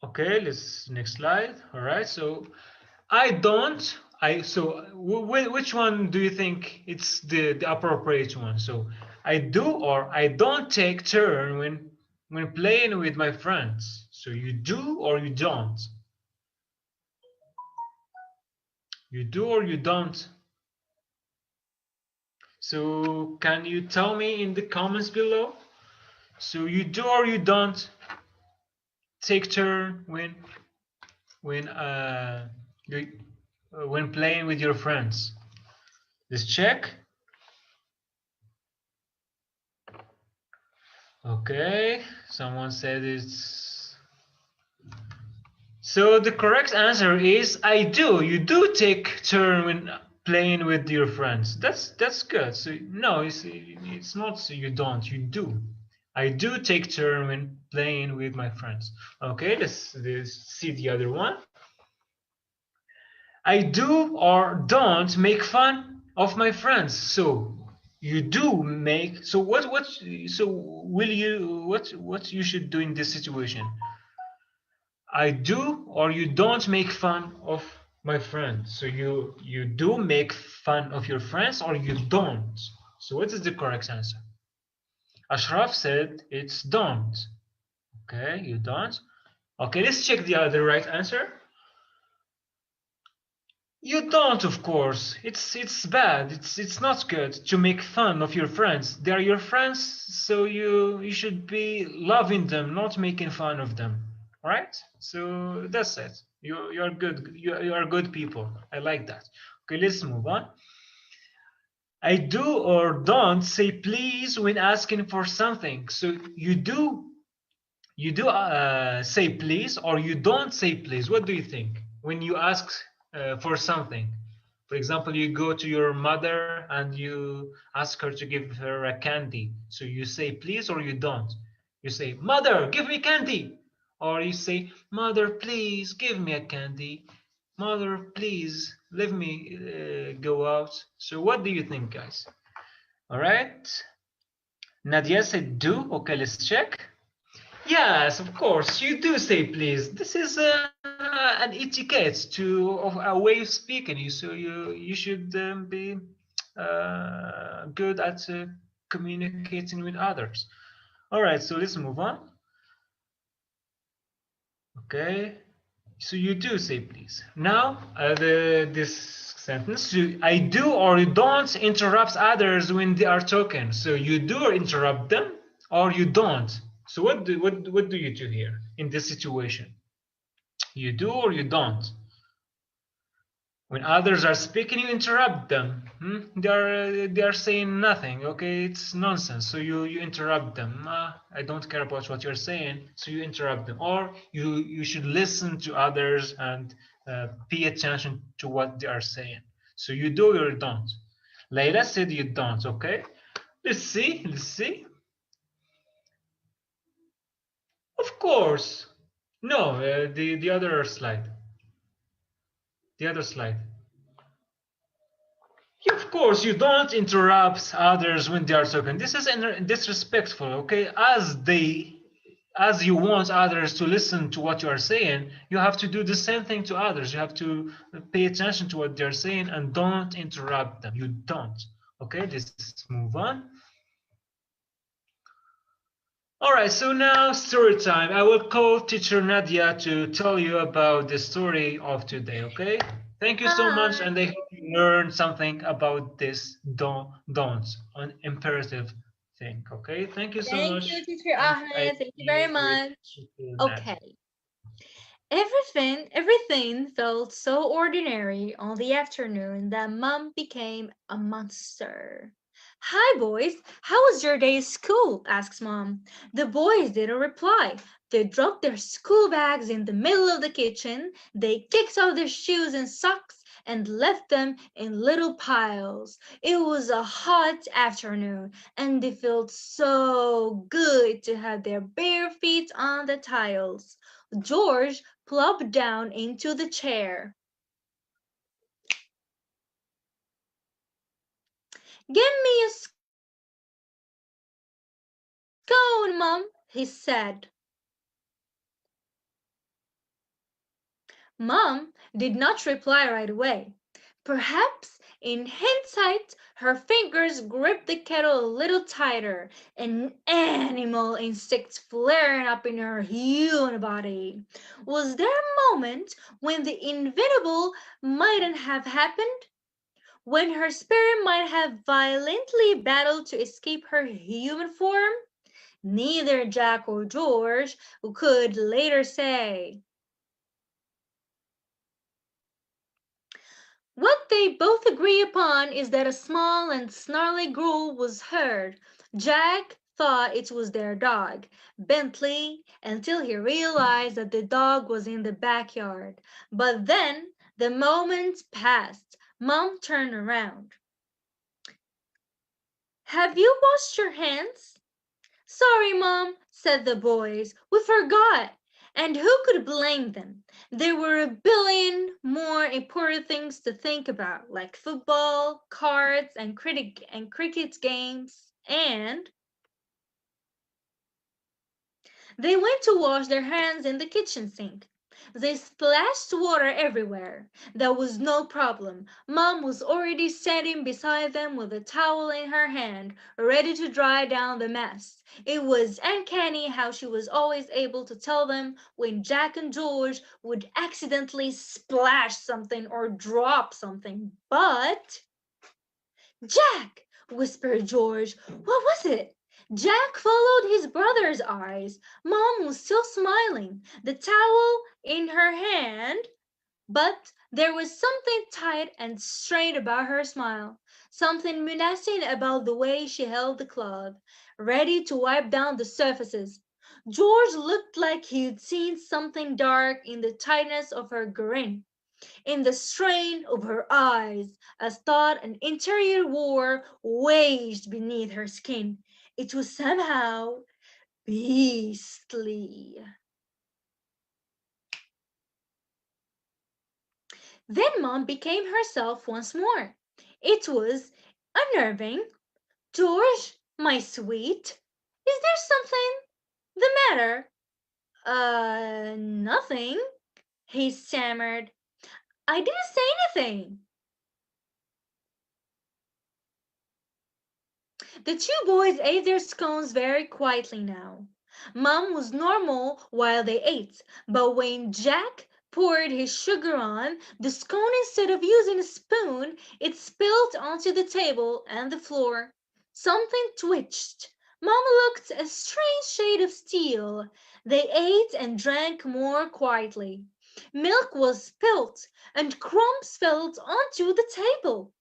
Okay, let's next slide. All right, so I don't. I so which one do you think it's the appropriate one? So I do or I don't take turn when playing with my friends. So you do or you don't. You do or you don't. So can you tell me in the comments below? So you do or you don't take turn when you, when playing with your friends. Let's check. Okay, someone said it's. So the correct answer is I do. You do take turn when playing with your friends. That's good. So no, it's not. So you don't. You do. I do take turn when playing with my friends. Okay, let's see the other one. I do or don't make fun of my friends. So you do make. So what? So will you? What you should do in this situation? I do or you don't make fun of my friends. So you do make fun of your friends or you don't. So what is the correct answer? Ashraf said it's don't. Okay, you don't. Okay, let's check the other right answer. You don't, of course. It's bad. It's not good to make fun of your friends. They are your friends, so you should be loving them, not making fun of them. Right? So that's it. You're good. You are good people. I like that. Okay, let's move on. I do or don't say please when asking for something. So you do say please or you don't say please. What do you think when you ask for something? For example, you go to your mother and you ask her to give her a candy. So you say please or you don't. You say, mother, give me candy. Or you say, mother, please give me a candy. Mother, please let me go out. So what do you think, guys? All right. Nadia said do. Okay, let's check. Yes, of course, you do say please. This is an etiquette of a way of speaking. You should be good at communicating with others. All right, so let's move on. Okay, so you do say please. Now, this sentence, I do or you don't interrupt others when they are talking. So you do or interrupt them or you don't. So what do you do here in this situation? You do or you don't. When others are speaking, you interrupt them. They are saying nothing. Okay, it's nonsense. So you interrupt them. I don't care about what you're saying. So you interrupt them, or you should listen to others and pay attention to what they are saying. So you do or you don't. Layla said you don't. Okay, let's see. Let's see. Of course. No, the other slide. The other slide. Of course, you don't interrupt others when they are talking. This is disrespectful, okay? As as you want others to listen to what you are saying, you have to do the same thing to others. You have to pay attention to what they're saying and don't interrupt them. You don't. Okay, let's move on. All right, so now story time. I will call teacher Nadia to tell you about the story of today, okay? Thank you so much, Hi. and I hope you learned something about this don'ts, an imperative thing, okay? Thank you so Thank you, much, Teacher and I Ahmed. Thank you see you very with much. teacher Nadia. Okay. Everything felt so ordinary on the afternoon that Mom became a monster. Hi, boys. How was your day at school? Asks Mom. The boys didn't reply. They dropped their school bags in the middle of the kitchen. They kicked off their shoes and socks and left them in little piles. It was a hot afternoon, and they felt so good to have their bare feet on the tiles. George plopped down into the chair. Give me a scone, Mum, he said. Mum did not reply right away. Perhaps in hindsight, her fingers gripped the kettle a little tighter, an animal instinct flaring up in her human body. Was there a moment when the inevitable mightn't have happened? When her spirit might have violently battled to escape her human form? Neither Jack or George could later say. What they both agree upon is that a small and snarly growl was heard. Jack thought it was their dog, Bentley, until he realized that the dog was in the backyard. But then the moment passed. Mom turned around. Have you washed your hands? Sorry, Mom, said the boys. We forgot. And who could blame them? There were a billion more important things to think about, like football, cards, and cricket games. And they went to wash their hands in the kitchen sink. They splashed water everywhere. That was no problem. Mom was already standing beside them with a towel in her hand, ready to dry down the mess. It was uncanny how she was always able to tell them when Jack and George would accidentally splash something or drop something. But Jack, whispered George. What was it? Jack followed his brother's eyes. Mom was still smiling, the towel in her hand, but there was something tight and strained about her smile, something menacing about the way she held the cloth, ready to wipe down the surfaces. George looked like he'd seen something dark in the tightness of her grin, in the strain of her eyes, as thought an interior war waged beneath her skin. It was somehow beastly. Then Mom became herself once more. It was unnerving. George, my sweet, is there something the matter? Nothing, he stammered. I didn't say anything. The two boys ate their scones very quietly now. Mom was normal while they ate, but when Jack poured his sugar on the scone instead of using a spoon, it spilled onto the table and the floor. Something twitched. Mom looked a strange shade of steel. They ate and drank more quietly. Milk was spilt, and crumbs fell onto the table.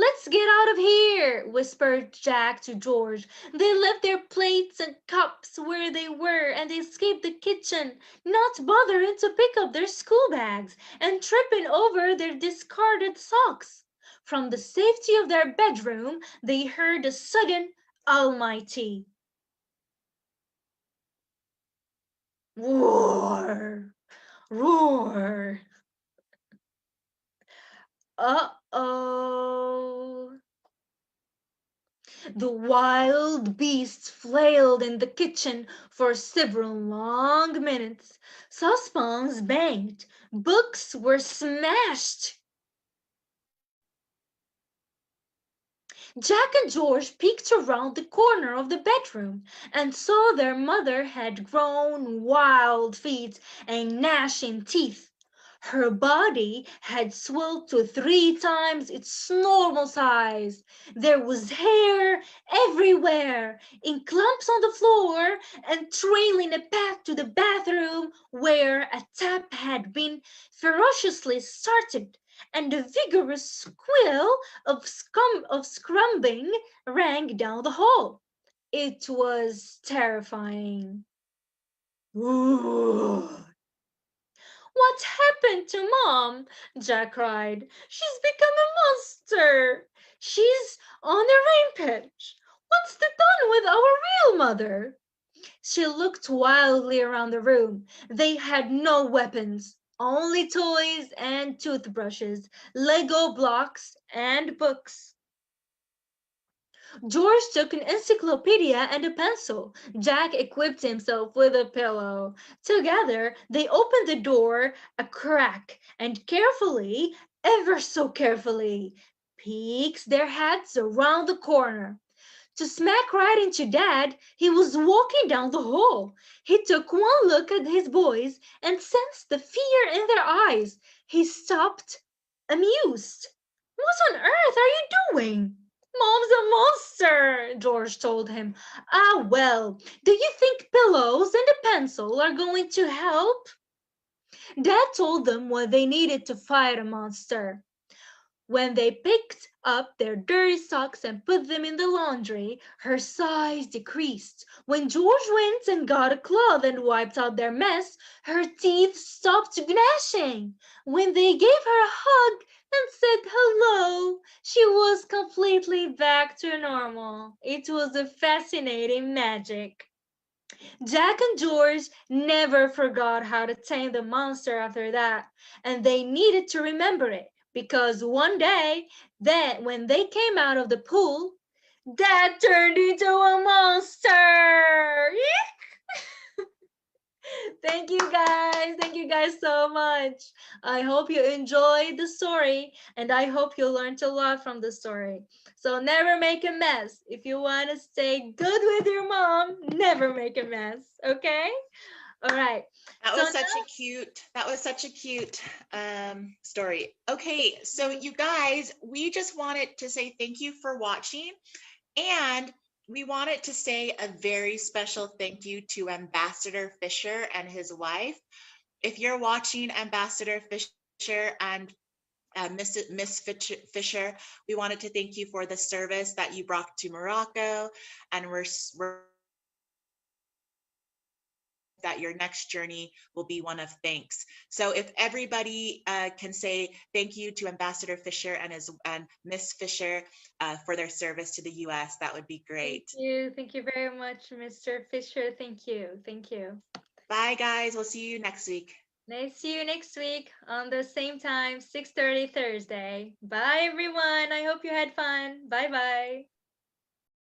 Let's get out of here, whispered Jack to George. They left their plates and cups where they were, and they escaped the kitchen, not bothering to pick up their school bags and tripping over their discarded socks. From the safety of their bedroom, they heard a sudden almighty roar, roar. Uh-oh. The wild beasts flailed in the kitchen for several long minutes. Saucepans banged. Books were smashed. Jack and George peeked around the corner of the bedroom and saw their mother had grown wild feet and gnashing teeth. Her body had swelled to 3 times its normal size. There was hair everywhere, in clumps on the floor, and trailing a path to the bathroom where a tap had been ferociously started, and a vigorous squeal of scrubbing rang down the hall. It was terrifying. Ooh. What happened to Mom? Jack cried. She's become a monster. She's on a rampage. What's done with our real mother? She looked wildly around the room. They had no weapons, only toys and toothbrushes, Lego blocks, and books. George took an encyclopedia and a pencil. Jack equipped himself with a pillow. Together, they opened the door a crack and carefully, ever so carefully, peeked their heads around the corner. To smack right into Dad, he was walking down the hall. He took one look at his boys and sensed the fear in their eyes. He stopped, amused. What on earth are you doing? Mom's a monster, George told him. Ah, well, do you think pillows and a pencil are going to help? Dad told them what they needed to fight a monster. When they picked up their dirty socks and put them in the laundry, her size decreased. When George went and got a cloth and wiped out their mess, her teeth stopped gnashing. When they gave her a hug and said hello, she was completely back to normal. It was a fascinating magic. Jack and George never forgot how to tame the monster after that, and they needed to remember it because one day, then when they came out of the pool, Dad turned into a monster. Thank you guys. Thank you guys so much. I hope you enjoyed the story and I hope you learned a lot from the story. So never make a mess. If you want to stay good with your mom, never make a mess. Okay? All right. That was such a cute story. Okay, so you guys, we just wanted to say thank you for watching, and we wanted to say a very special thank you to Ambassador Fisher and his wife. If you're watching, Ambassador Fisher and Miss Fisher, we wanted to thank you for the service that you brought to Morocco, and we're that your next journey will be one of thanks. So if everybody can say thank you to Ambassador Fisher and Miss Fisher for their service to the U.S., that would be great. Thank you very much, Mr. Fisher. Thank you. Bye, guys. We'll see you next week. See you next week on the same time, 6:30 Thursday. Bye, everyone. I hope you had fun. Bye-bye.